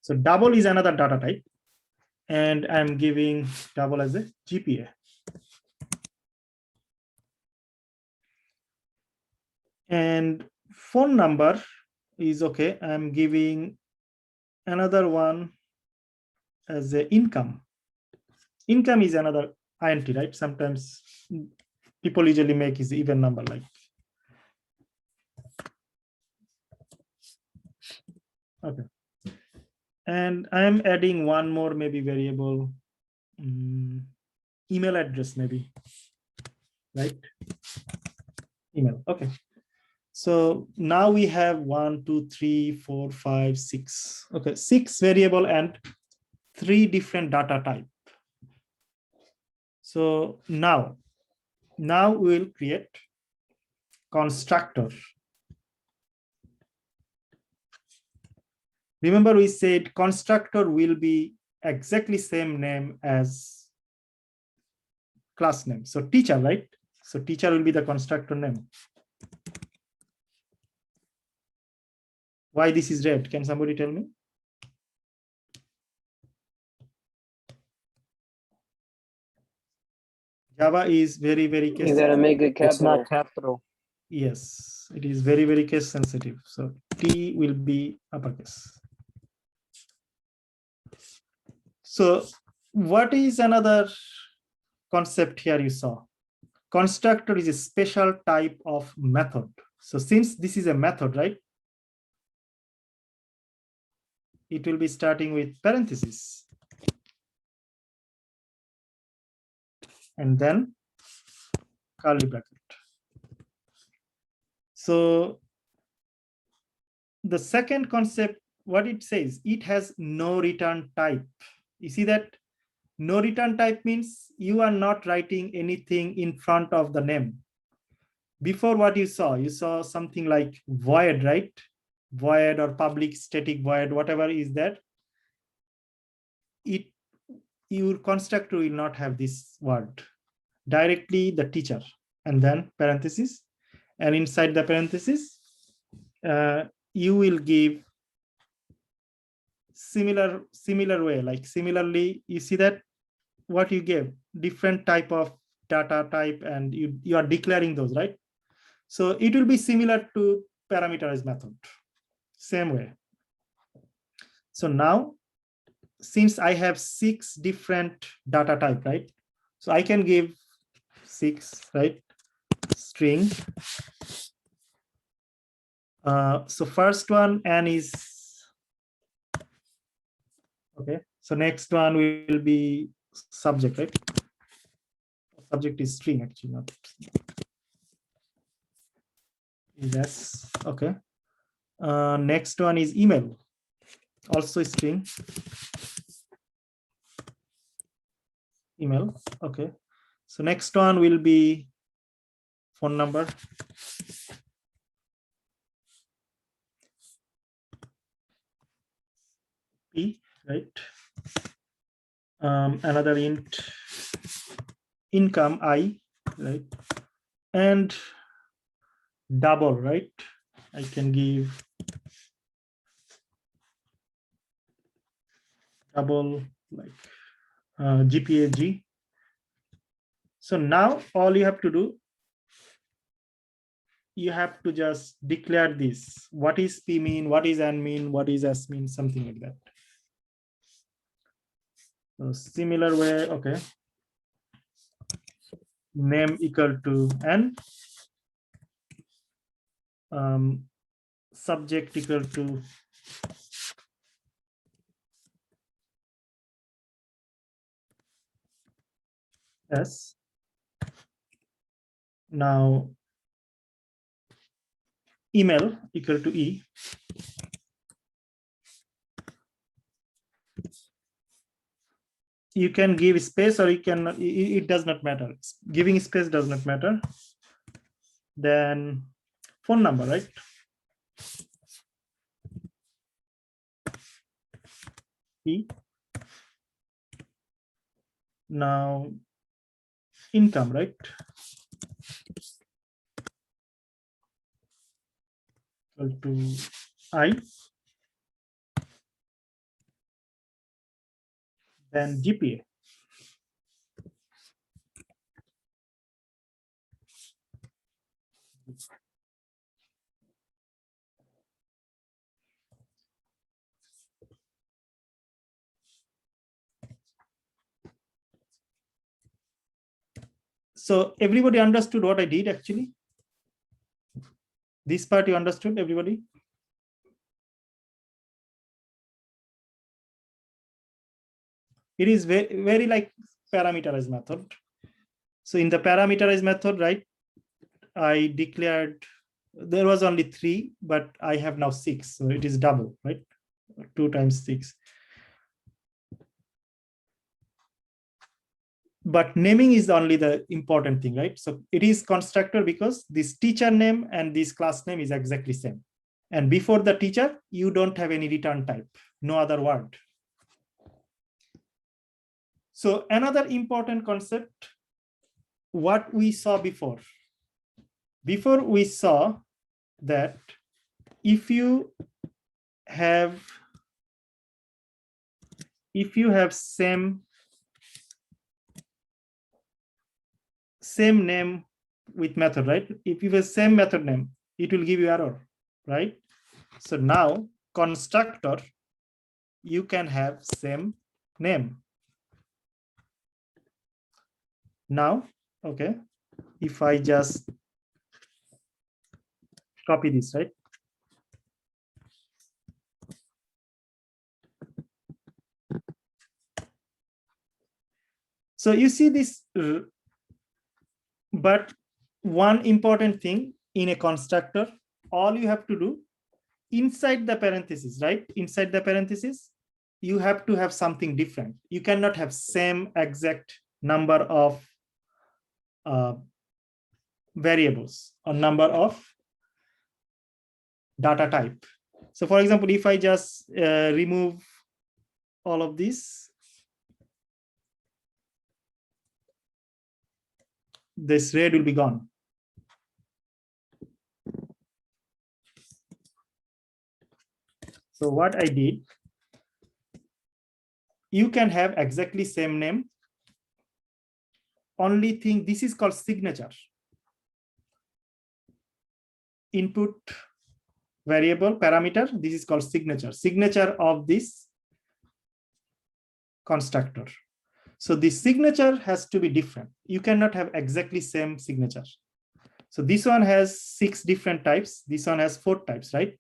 So double is another data type, and I'm giving double as a GPA. And phone number is okay. I'm giving another one as a income. Income is another int, right? Sometimes people usually make is even number like. Okay. And I'm adding one more maybe variable, email address maybe, right? Email, okay. So now we have 1, 2, 3, 4, 5, 6. Okay, 6 variable and 3 different data type. So now we will create constructor. Remember we said constructor will be exactly same name as class name. So teacher, right? So teacher will be the constructor name. Why this is red? Can somebody tell me? Java is very case. You gotta make it capital. It's not capital. Yes, it is very case sensitive. So T will be uppercase. So what is another concept here you saw? Constructor is a special type of method. So since this is a method, right? It will be starting with parentheses. And then curly bracket. So the second concept, what it says, it has no return type. You see that? No return type means you are not writing anything in front of the name. Before what you saw something like void, right? Void or public static void, whatever is that. Your constructor will not have this word. Directly the teacher and then parentheses. And inside the parentheses, you will give similar way, like similarly, you see that what you gave, different type of data type, and you are declaring those, right? So it will be similar to parameterized method, same way. So now, since I have 6 different data type, right? So I can give 6, right? String. So first one, n is, okay. So next one will be subject, right? Subject is string, actually, not yes. Okay. Next one is email, also string. Email. Okay. So next one will be phone number. P, right? Another int, income, I, right? And double, right? I can give double, like GPA G. So now all you have to do, you have to just declare this. What is P mean? What is N mean? What is S mean? Something like that. So similar way, okay. Name equal to N. Subject equal to S. Now email equal to E. You can give space or you can, it does not matter. Giving space does not matter. Then phone number, right? E. Now income, right? Equal to I. Then GPA. So everybody understood what I did actually? This part you understood, everybody? It is very, very like parameterized method. So in the parameterized method, right, I declared, there was only 3, but I have now 6. So it is double, right? 2 times 6. But naming is only the important thing, right? So it is constructor because this teacher name and this class name is exactly same. And before the teacher, you don't have any return type, no other word. So another important concept, what we saw before. Before we saw that if you have same name with method, right? If you have same method name, it will give you error, right? So now constructor, you can have same name. Now, okay, if I just copy this, right? So you see this, but one important thing in a constructor, all you have to do inside the parentheses, right? Inside the parentheses, you have to have something different. You cannot have same exact number of variables or number of data type. So for example, if I just remove all of this red will be gone. So what I did, you can have exactly same name, only thing, this is called signature. Input variable parameter, this is called signature. Signature of this constructor. So the signature has to be different. You cannot have exactly same signature. So this one has 6 different types. This one has 4 types, right?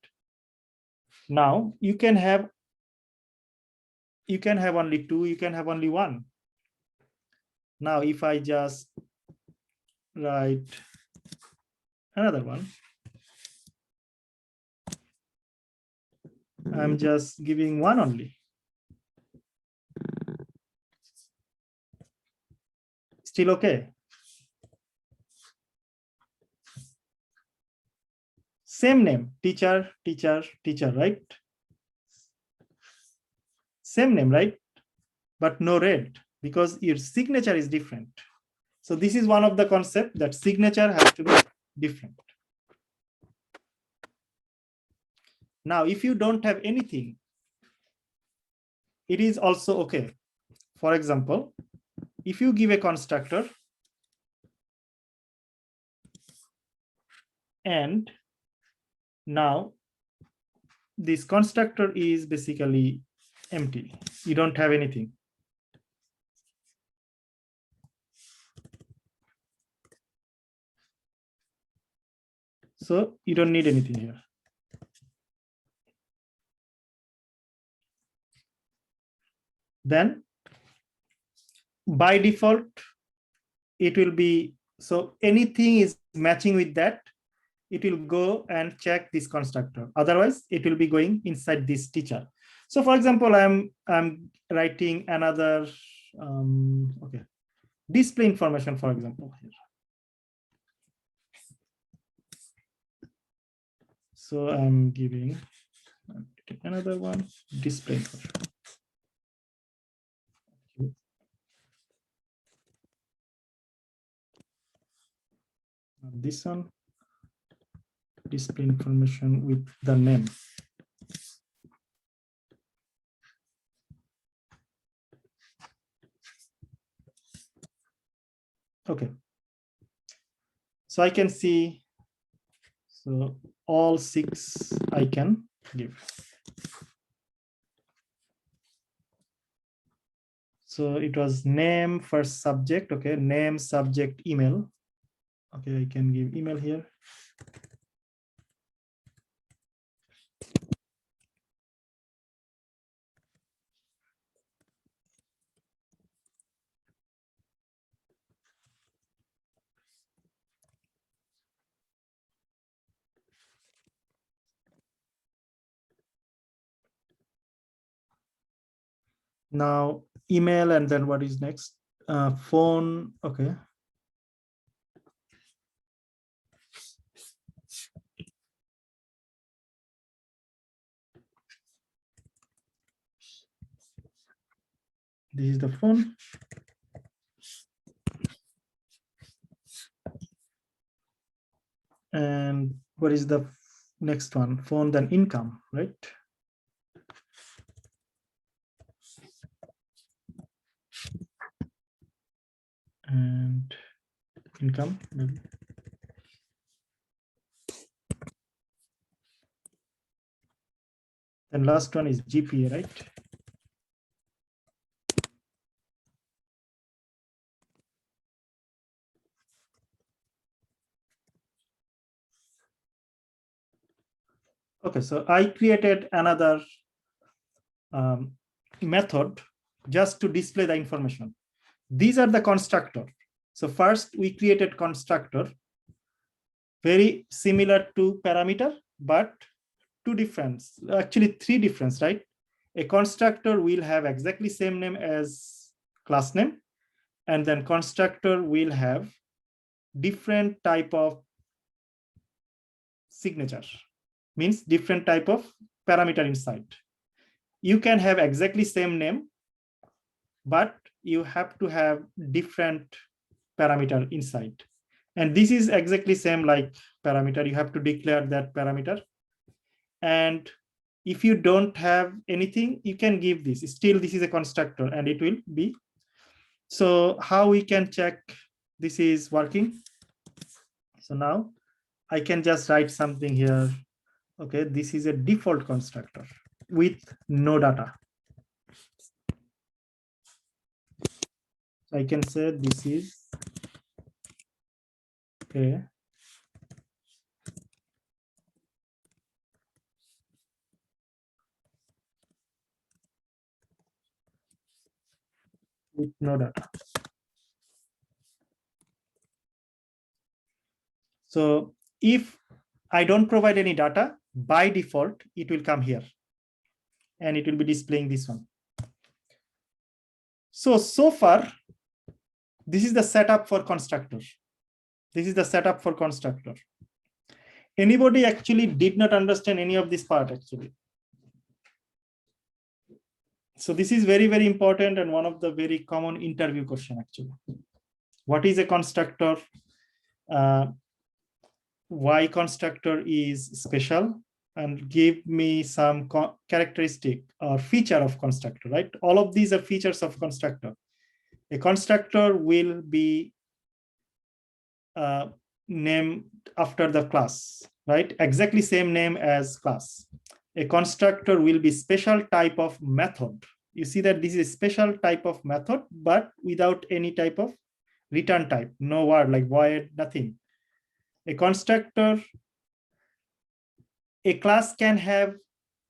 Now you can have only 2, you can have only 1. Now if I just write another one, I'm just giving 1 only. Still okay? Same name, teacher, teacher, teacher, right? Same name, right? But no red, because your signature is different. So this is one of the concepts, that signature has to be different. Now, if you don't have anything, it is also okay. For example, if you give a constructor and now this constructor is basically empty, you don't have anything. So you don't need anything here. Then by default, it will be, so anything is matching with that, it will go and check this constructor. Otherwise, it will be going inside this teacher. So for example, I'm writing another, okay, display information, for example, here. So I'm giving another one, display information. This one, display information with the name. Okay. So I can see, so all 6 I can give. So it was name, first subject, okay, name, subject, email. Okay, I can give email here. Now email, and then what is next? Phone, okay. This is the phone. And what is the next one? Phone, then income, right? And income, maybe. And last one is GPA, right? Okay, so I created another method just to display the information. These are the constructor. So first we created constructor, very similar to parameter, but 2 difference, actually 3 difference, right? A constructor will have exactly same name as class name, and then constructor will have different type of signature, means different type of parameter inside. You can have exactly same name, but you have to have different parameter inside. And this is exactly same like parameter. You have to declare that parameter. And if you don't have anything, you can give this. Still, this is a constructor and it will be So how we can check this is working? So now I can just write something here. Okay, this is a default constructor with no data. I can say this is a with no data. So if I don't provide any data, by default, it will come here and it will be displaying this one. So far, this is the setup for constructor. This is the setup for constructor. Anybody actually did not understand any of this part actually. So this is very, very important and one of the very common interview question actually. What is a constructor? Why constructor is special? And give me some characteristic or feature of constructor, right? All of these are features of constructor. A constructor will be named after the class, right? Exactly same name as class. A constructor will be special type of method. You see that this is a special type of method, but without any type of return type, no word like void, nothing. A constructor, a class can have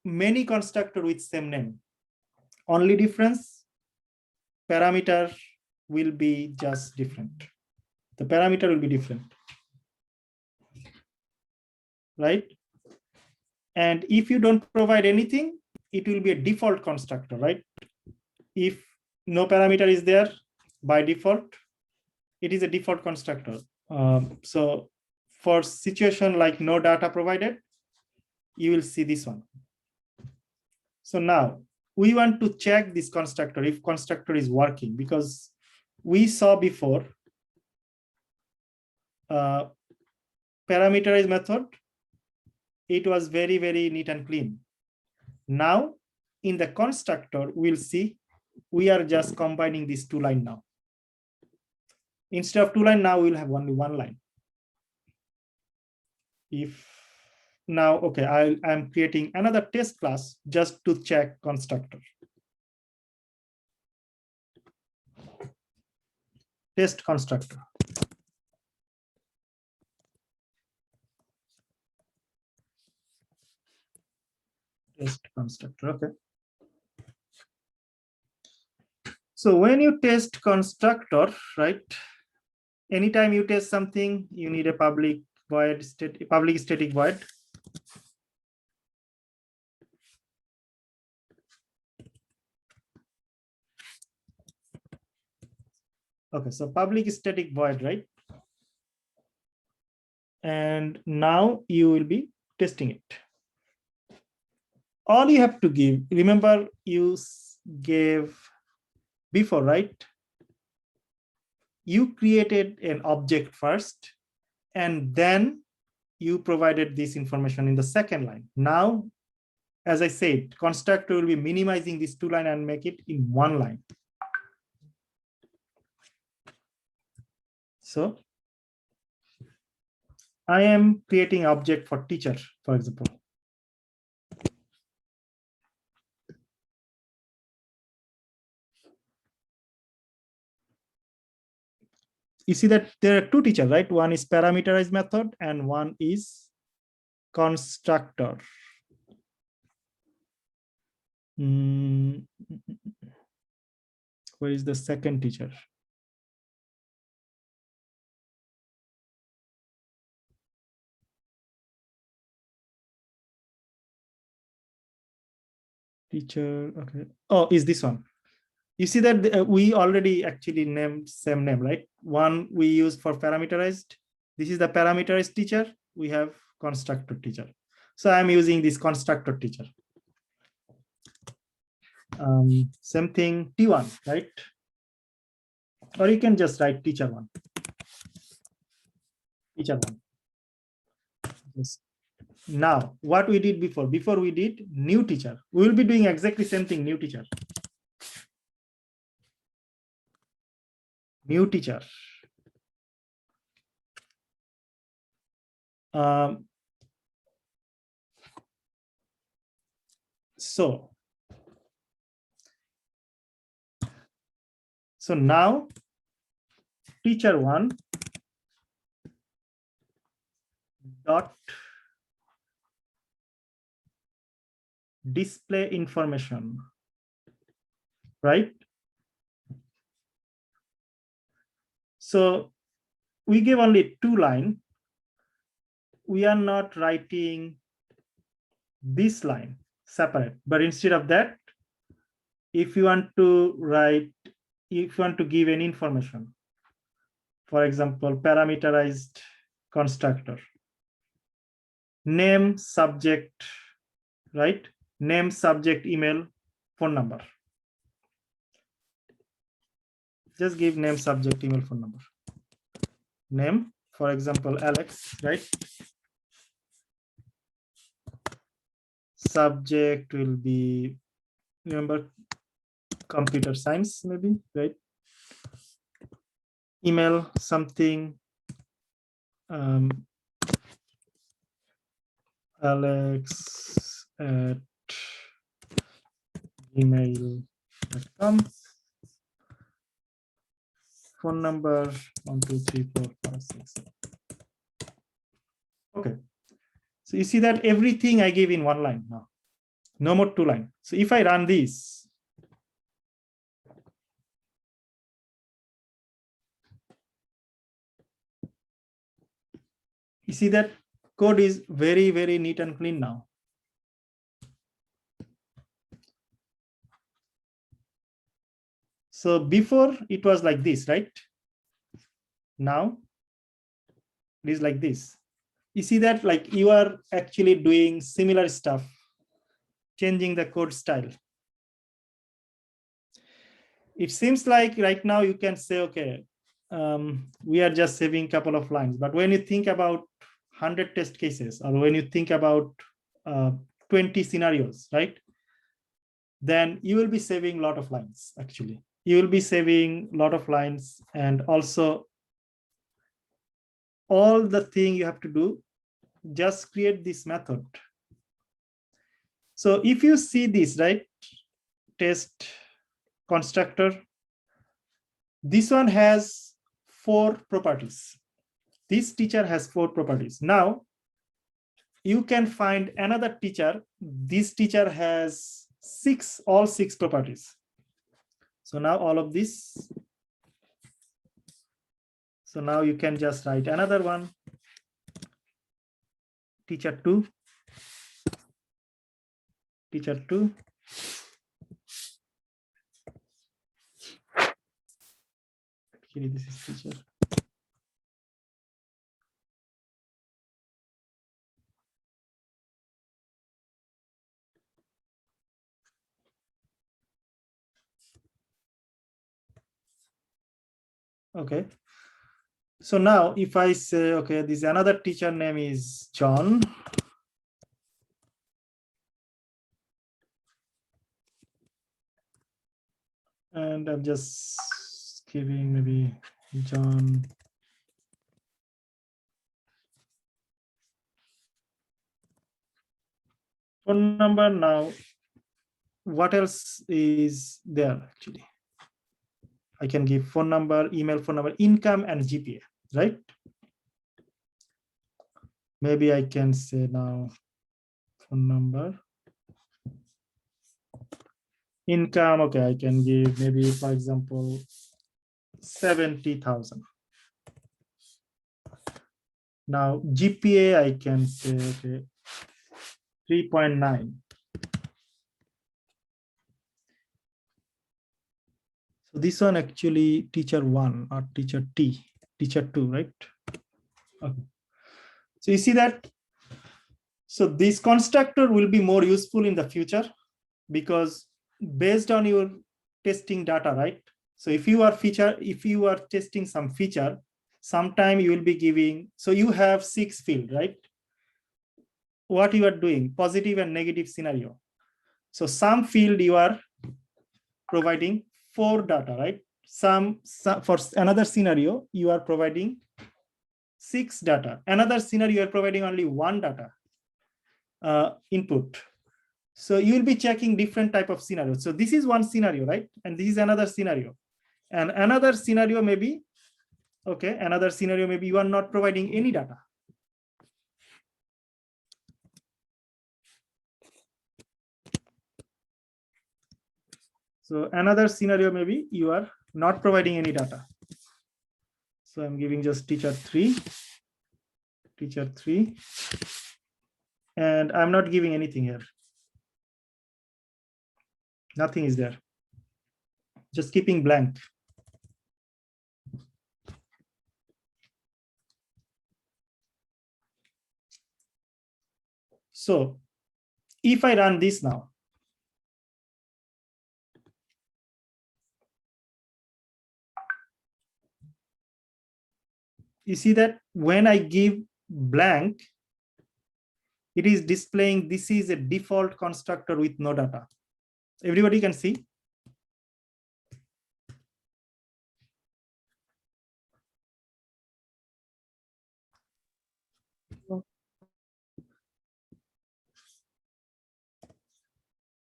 many constructor with same name. Only difference, parameter will be just different. The parameter will be different, right? And if you don't provide anything, it will be a default constructor, right? If no parameter is there, by default, it is a default constructor. So for situation like no data provided, you will see this one. So now we want to check this constructor if constructor is working, because we saw before parameterized method, it was very, very neat and clean. Now in the constructor, we'll see we are just combining these two lines now. Instead of two lines, now we'll have only one line. If now, okay, I'm creating another test class just to check constructor. Test constructor. Test constructor, okay. So when you test constructor, right? Anytime you test something, you need a public void, public static void. Okay, so public static void, right? And now you will be testing it. All you have to give, remember you gave before, right? You created an object first, and then you provided this information in the second line. Now, as I said, constructor will be minimizing this two line and make it in one line. So I am creating object for teacher, for example. You see that there are two teachers, right? One is parameterized method and one is constructor. Where is the second teacher? Teacher, okay. Oh, is this one? You see that we already actually named same name, right? One we use for parameterized. This is the parameterized teacher. We have constructor teacher. So I'm using this constructor teacher. Same thing, T1, right? Or you can just write teacher one. Teacher one. Yes. Now, what we did before we did new teacher. We will be doing exactly same thing, new teacher. new teacher. So now teacher one dot display information, right? So we give only 2 lines. We are not writing this line separate, but instead of that, if you want to write, if you want to give any information, for example, parameterized constructor, name, subject, right? Name, subject, email, phone number. Just give name, subject, email, phone number. Name, for example, Alex, right? Subject will be, remember, computer science, maybe, right? Email, something, Alex at gmail.com. Phone number 1234567. Okay. So you see that everything I give in 1 line now. No more 2 lines. So if I run this, you see that code is very, very neat and clean now. So before it was like this, right? Now it is like this. You see that like you are actually doing similar stuff, changing the code style. It seems like right now you can say, okay, we are just saving a couple of lines. But when you think about 100 test cases, or when you think about 20 scenarios, right? Then you will be saving a lot of lines, actually. You will be saving a lot of lines, and also all the thing you have to do, just create this method. So if you see this, right, test constructor, this one has 4 properties. This teacher has 4 properties. Now you can find another teacher. This teacher has all 6 properties. So now all of this. So now you can just write another one. Teacher 2. Teacher 2. Actually, this is teacher. Okay. So now if I say, okay, this another teacher name is John. And I'm just giving maybe John. Phone number. Now, what else is there actually? I can give phone number, email, phone number, income, and GPA, right? Maybe I can say now phone number, income. Okay, I can give maybe, for example, 70,000. Now GPA, I can say, okay, 3.9. So this one actually teacher 1 or teacher 2, right? Okay. So you see that. So this constructor will be more useful in the future, because based on your testing data, right? So if you are testing some feature, sometime you will be giving, so you have 6 fields, right? What you are doing, positive and negative scenario. So some field you are providing 4 data, right? for another scenario, you are providing 6 data. Another scenario, you are providing only 1 data input. So you will be checking different type of scenarios. So this is one scenario, right? And this is another scenario. And another scenario maybe, okay, another scenario maybe you are not providing any data. So another scenario maybe you are not providing any data. So I'm giving just teacher 3, and I'm not giving anything here. Nothing is there. Just keeping blank. So if I run this now, you see that when I give blank, it is displaying this is a default constructor with no data. Everybody can see.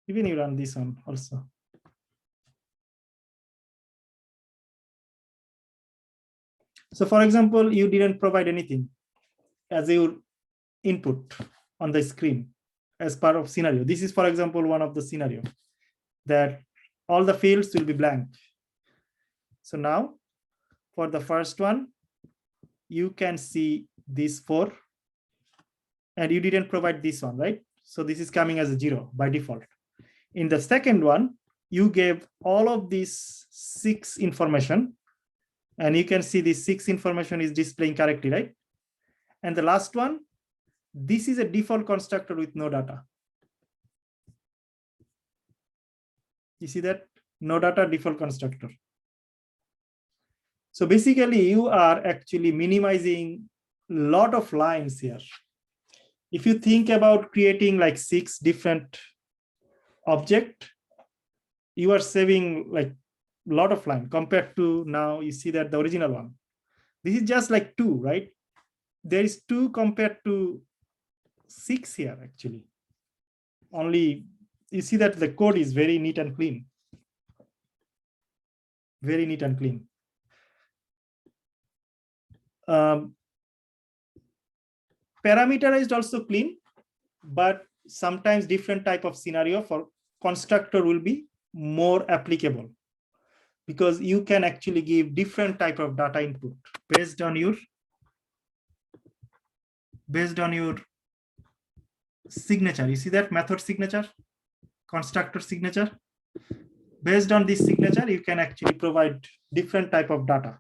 Even you run this one also. So for example, you didn't provide anything as your input on the screen as part of scenario. This is, for example, one of the scenario that all the fields will be blank. So now for the first one, you can see these 4 and you didn't provide this one, right? So this is coming as a 0 by default. In the second one, you gave all of these 6 information, and you can see this 6 information is displaying correctly, right? And the last one, this is a default constructor with no data. You see that? No data default constructor. So basically you are actually minimizing a lot of lines here. If you think about creating like 6 different object, you are saving like a lot of line compared to now you see that the original one. This is just like 2, right? There is 2 compared to 6 here actually. Only you see that the code is very neat and clean. Very neat and clean. Parameterized also clean, but sometimes different type of scenario for constructor will be more applicable because you can actually give different type of data input based on your signature. You see that method signature, constructor signature. Based on this signature, you can actually provide different type of data.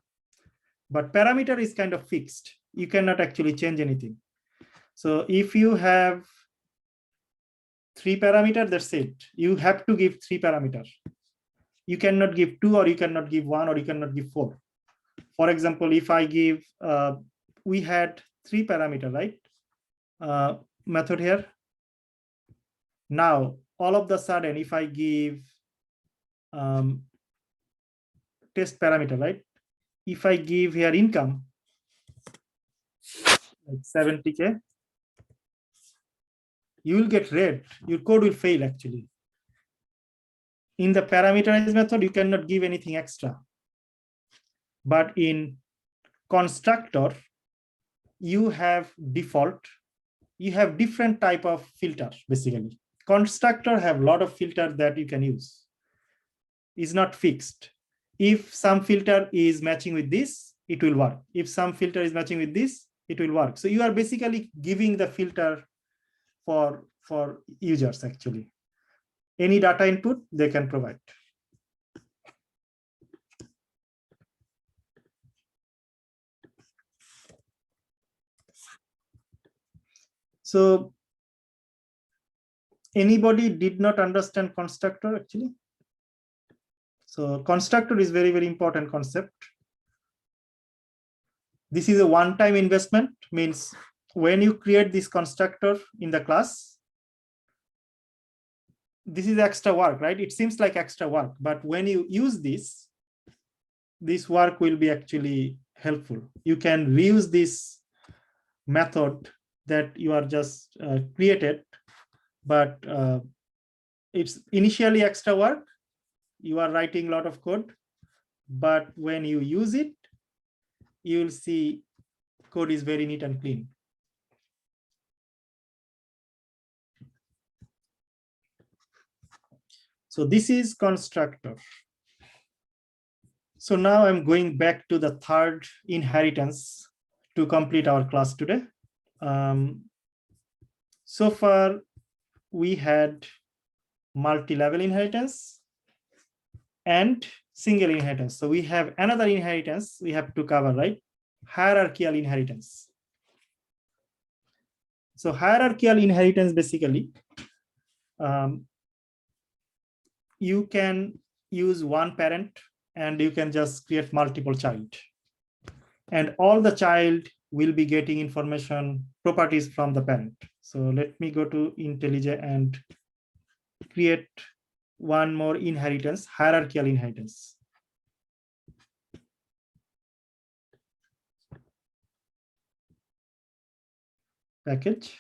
But parameter is kind of fixed. You cannot actually change anything. So if you have 3 parameters, that's it. You have to give 3 parameters. You cannot give 2, or you cannot give 1, or you cannot give 4. For example, if I give, we had 3 parameters, right? Method here. Now, all of the sudden, if I give test parameter, right? If I give here income, like 70K, you will get red. Your code will fail actually. In the parameterized method, you cannot give anything extra. But in constructor, you have default. You have different type of filter, basically. Constructor have a lot of filters that you can use. It's not fixed. If some filter is matching with this, it will work. If some filter is matching with this, it will work. So you are basically giving the filter for users actually. Any data input they can provide. So anybody did not understand constructor actually? So constructor is very, very important concept. This is a one-time investment, means when you create this constructor in the class, this is extra work, right? It seems like extra work, but when you use this, this work will be actually helpful. You can reuse this method that you are just created, but it's initially extra work. You are writing a lot of code, but when you use it, you will see code is very neat and clean. So this is constructor. So now I'm going back to the third inheritance to complete our class today. So far, we had multi-level inheritance and single inheritance. So we have another inheritance we have to cover, right? Hierarchical inheritance. So hierarchical inheritance, basically, you can use one parent and you can just create multiple child. And all the child will be getting information, properties from the parent. So let me go to IntelliJ and create one more inheritance, hierarchical inheritance. Package.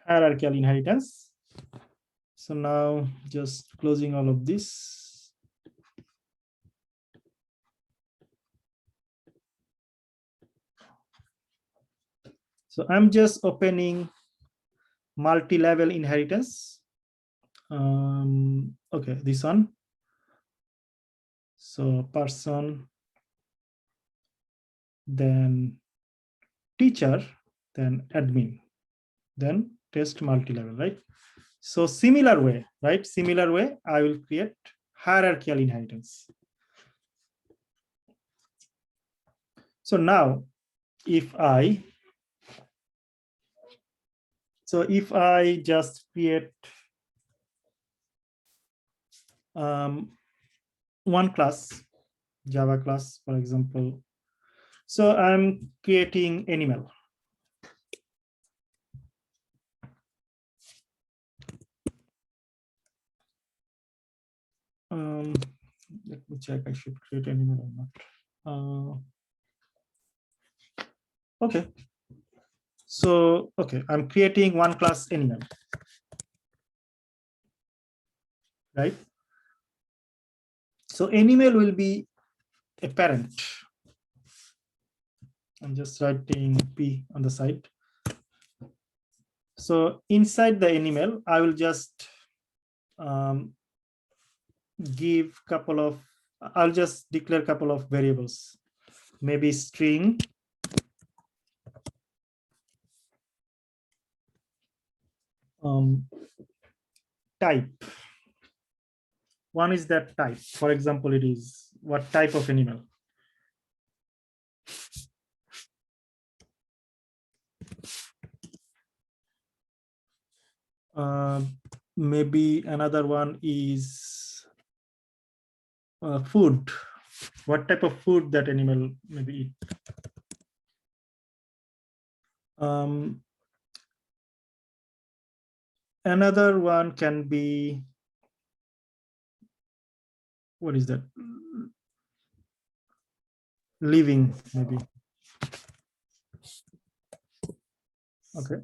Hierarchical inheritance. So now just closing all of this. So I'm just opening multi-level inheritance. Okay, this one. So person, then teacher, then admin, then test multi-level, right? So similar way, right? Similar way, I will create hierarchical inheritance. So now, if I just create one class, Java class, for example. So I'm creating animal. Let me check, I should create animal or not. Okay. So, okay, I'm creating one class animal, right? So animal will be a parent. I'm just writing P on the side. So inside the animal, I will just give couple of, I'll just declare a couple of variables, maybe string, type. One is that type. For example, it is what type of animal. Maybe another one is food. What type of food that animal maybe eat. Another one can be, what is that? Living, maybe. Okay.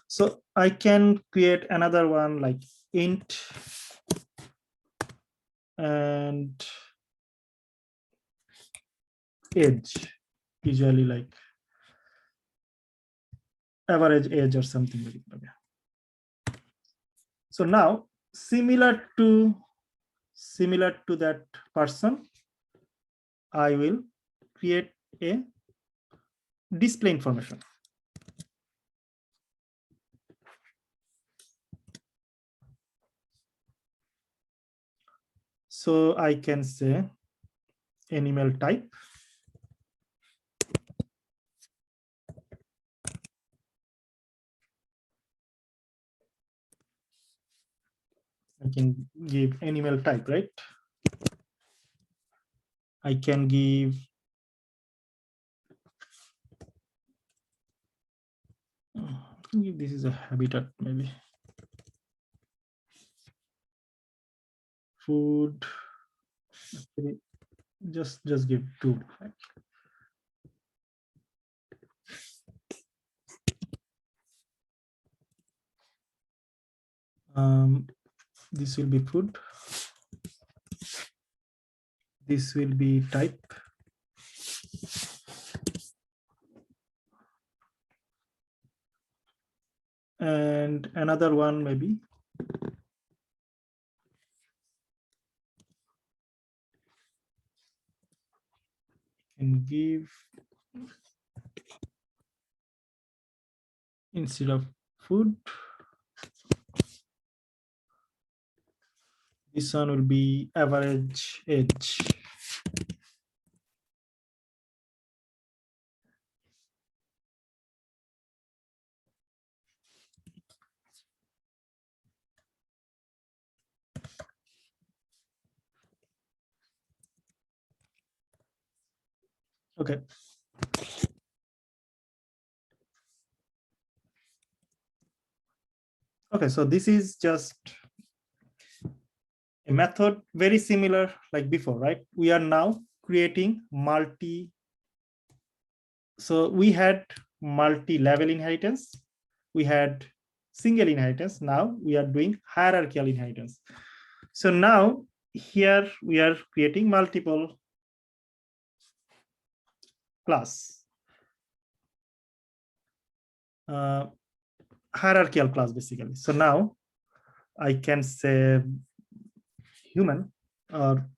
So I can create another one like int and age, usually like average age or something like that. So now similar to that person, I will create a display information. So I can say animal type. I can give animal type, right? I can give This is a habitat, maybe. Food. Actually, just give 2. This will be food. This will be type. And another one maybe. Can give instead of food. This one will be average age. Okay. Okay, so this is just a method very similar like before, right? We are now creating multi. So we had multi-level inheritance. We had single inheritance. Now we are doing hierarchical inheritance. So now here we are creating multiple class. Hierarchical class basically. So now I can say human, or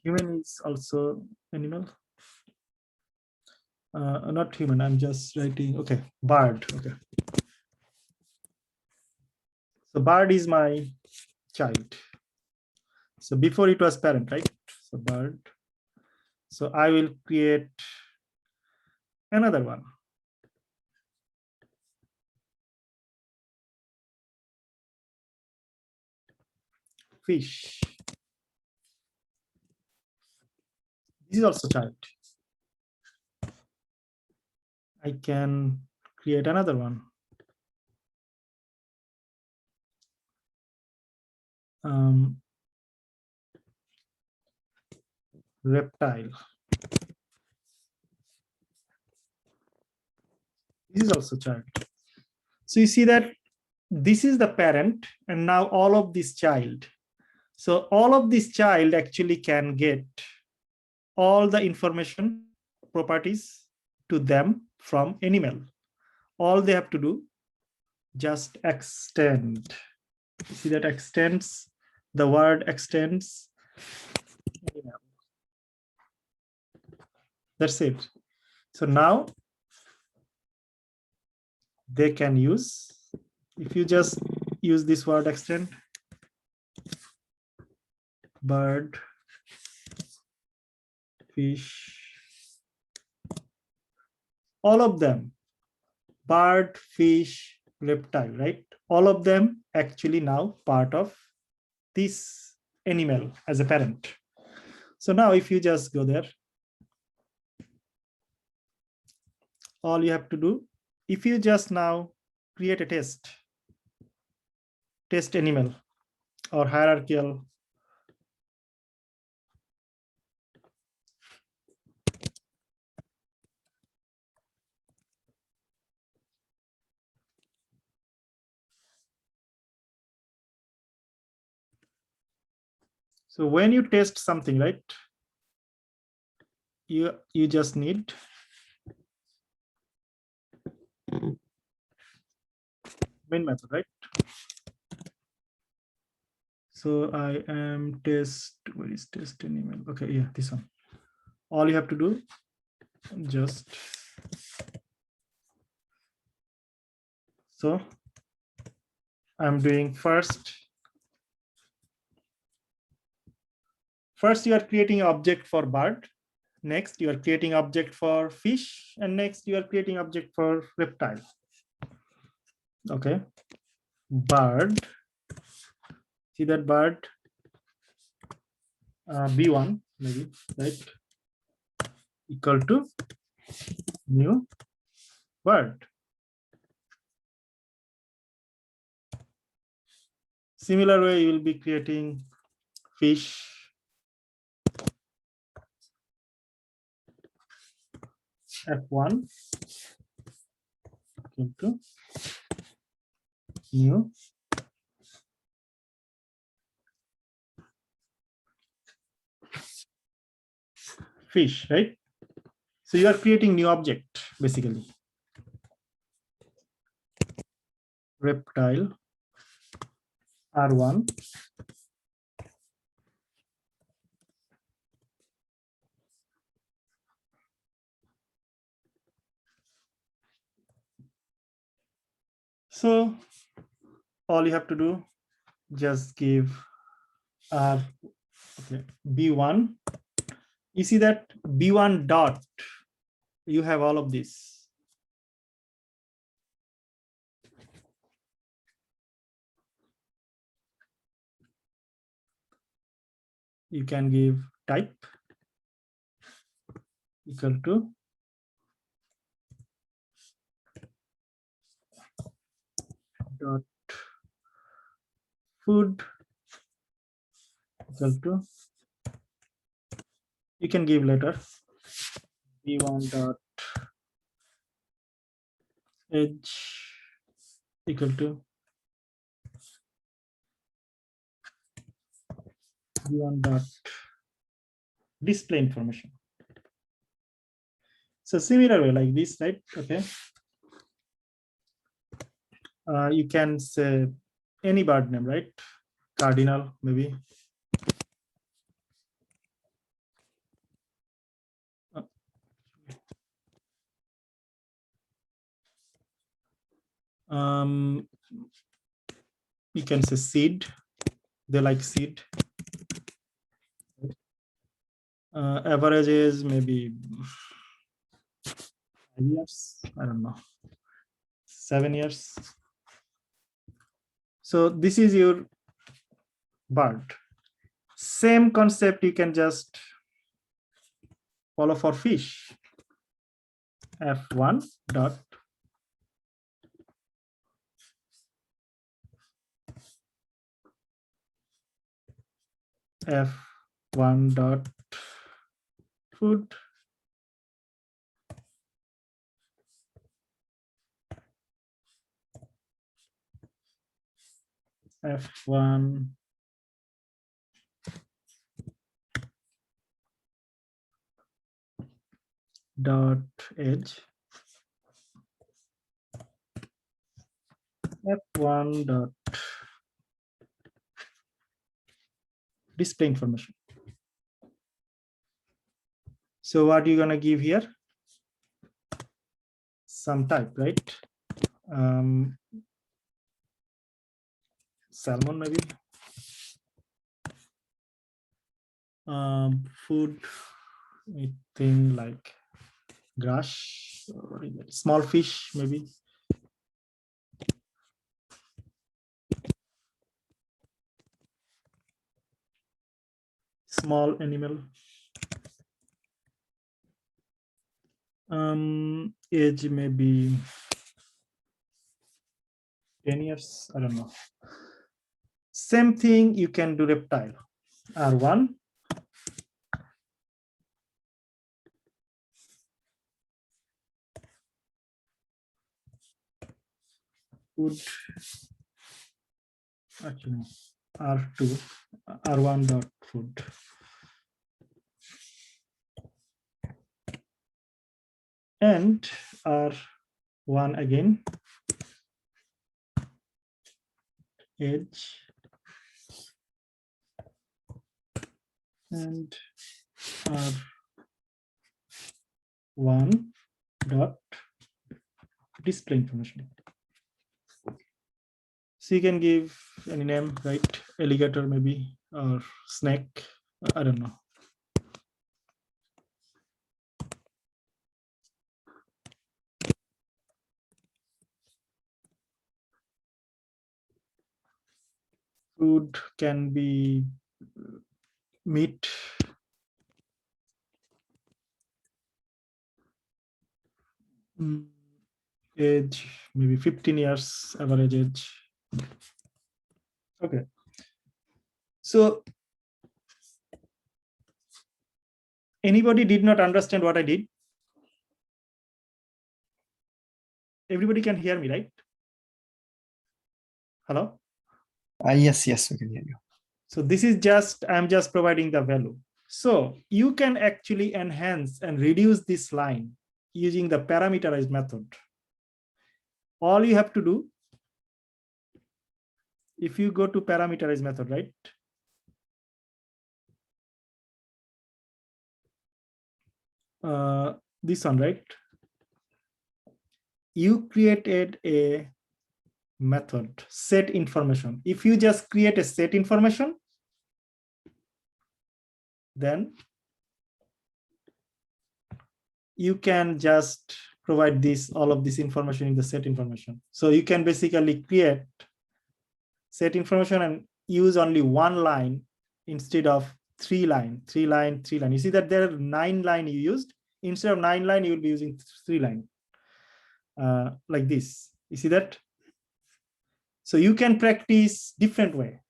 human is also animal. Not human, I'm just writing, okay, bird, okay. So bird is my child. So before it was parent, right? So bird. So I will create another one. Fish. This is also child. I can create another one. Reptile. This is also child. So you see that this is the parent, and now all of this child. So all of this child actually can get all the information properties to them from animal. All they have to do, just extend. You see that extends, the word extends. That's it. So now they can use, if you just use this word extend, bird, fish, all of them, bird, fish, reptile, right? All of them actually now part of this animal as a parent. So now if you just go there, all you have to do, if you just now create a test animal or hierarchical, so when you test something, right, you just need main method, right? So I am test, where is test animal? Okay, yeah, this one. All you have to do, just, so I'm doing first you are creating an object for bird, next you are creating object for fish, and next you are creating object for reptile. Okay, bird, see that bird, b1 maybe, right, equal to new word. Similar way, you will be creating fish. F1 into new fish, right? So you are creating new object basically. Reptile R1 so all you have to do, just give okay, B1. You see that B1 dot, you have all of this. You can give type equal to dot food equal to, you can give letter B1 dot edge equal to B1 dot display information. So similar way like this, right? Okay. You can say any bird name, right? Cardinal, maybe. You can say seed. They like seed. Average is maybe 5 years. I don't know. 7 years. So this is your bird. Same concept you can just follow for fish. F1 dot F1 dot food F1 dot edge F1 dot display information. So what are you gonna give here? Some type, right? Salmon maybe. Food, anything like grass, or small fish maybe. Small animal. Age maybe 10 years, I don't know. Same thing you can do reptile. R1 food, actually R2 R1 dot food. And R1 again, edge, and R1 dot display information. So you can give any name, right? Alligator maybe, or snake, I don't know. Food can be meat. age, maybe 15 years average age. Okay. So anybody did not understand what I did? Everybody can hear me, right? Hello? Yes, yes, we can hear you. So this is just, I'm just providing the value. So you can actually enhance and reduce this line using the parameterized method. All you have to do, if you go to parameterized method, right? This one, right? You created a method, set information. If you just create a set information, then you can just provide this, all of this information in the set information. So you can basically create set information and use only one line instead of three line. You see that there are 9 lines you used. Instead of 9 lines, you will be using 3 lines like this. You see that? So you can practice different way.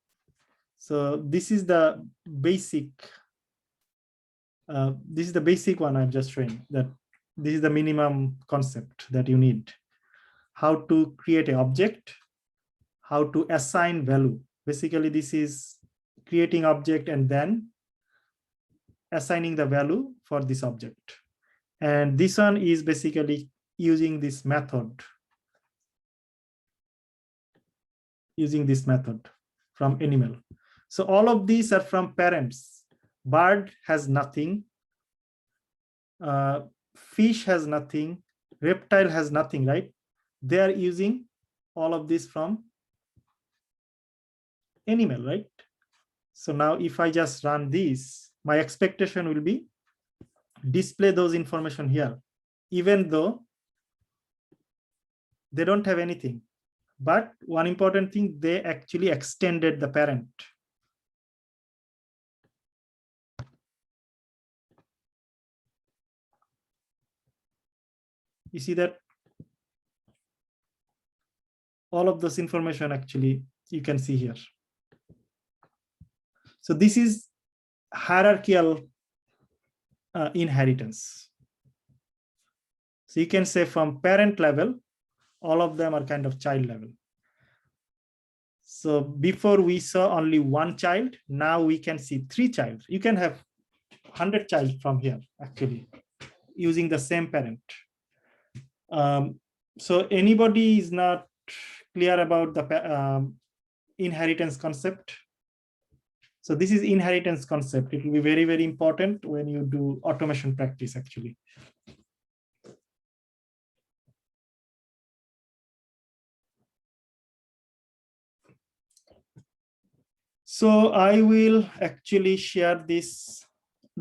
So this is the basic. This is the basic one I'm just showing, that this is the minimum concept that you need. How to create an object, how to assign value. Basically, this is creating object and then assigning the value for this object. And this one is basically using this method. Using this method from animal. So all of these are from parents. Bird has nothing. Fish has nothing. Reptile has nothing, right? They are using all of this from animal, right? So now if I just run this, my expectation will be display those information here, even though they don't have anything. But one important thing, they actually extended the parent. You see that all of this information actually you can see here. So this is hierarchical inheritance. So you can say from parent level, all of them are kind of child level. So before we saw only one child, now we can see 3 child. You can have 100 child from here actually using the same parent. So anybody is not clear about the inheritance concept? So this is inheritance concept. It will be very, very important when you do automation practice actually. So I will actually share this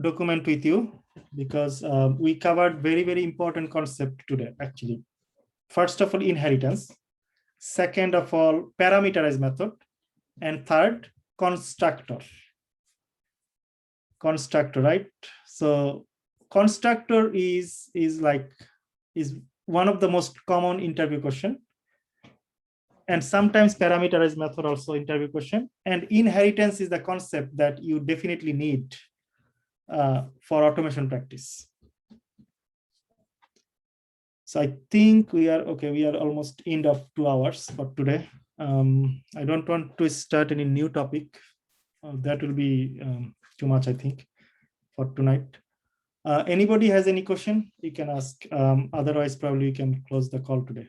document with you because we covered very, very important concept today actually. First of all, inheritance. Second of all, parameterized method. And third, constructor. Constructor, right? So constructor is one of the most common interview question. And sometimes parameterized method also interview question. And inheritance is the concept that you definitely need for automation practice. So I think we are okay. We are almost end of 2 hours for today. I don't want to start any new topic. That will be too much, I think, for tonight. Anybody has any question? You can ask. Otherwise, probably you can close the call today.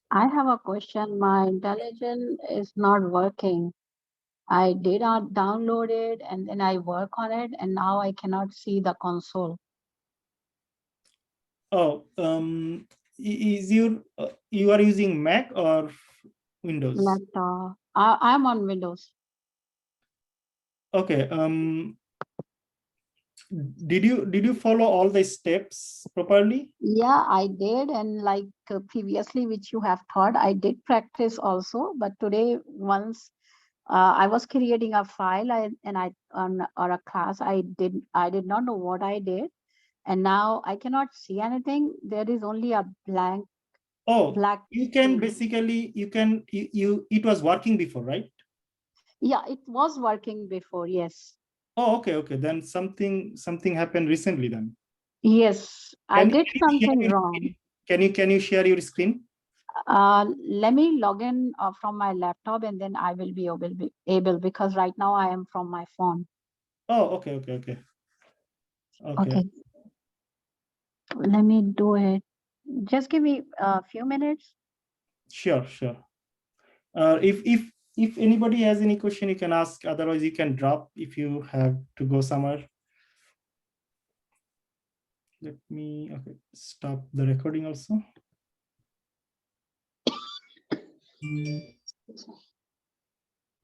I have a question. My intelligence is not working. I did not download it and then I work on it and now I cannot see the console. Oh, is you are using Mac or Windows? Laptop. I'm on Windows. Okay. Did you follow all the steps properly? Yeah, I did. And like previously, which you have taught, I did practice also. But today, once I was creating a file or a class, I did not know what I did. And now I cannot see anything. There is only a blank Oh, black. you can screen. basically, it was working before, right? Yeah, it was working before. Yes. Oh, okay. Then something happened recently then. Yes, I Can did you share something your wrong. screen? Can you share your screen? Let me log in from my laptop and then I will be able because right now I am from my phone. Oh, okay. Okay. Let me do it. Just give me a few minutes. Sure. If anybody has any question, you can ask. Otherwise, you can drop if you have to go somewhere. Let me stop the recording also.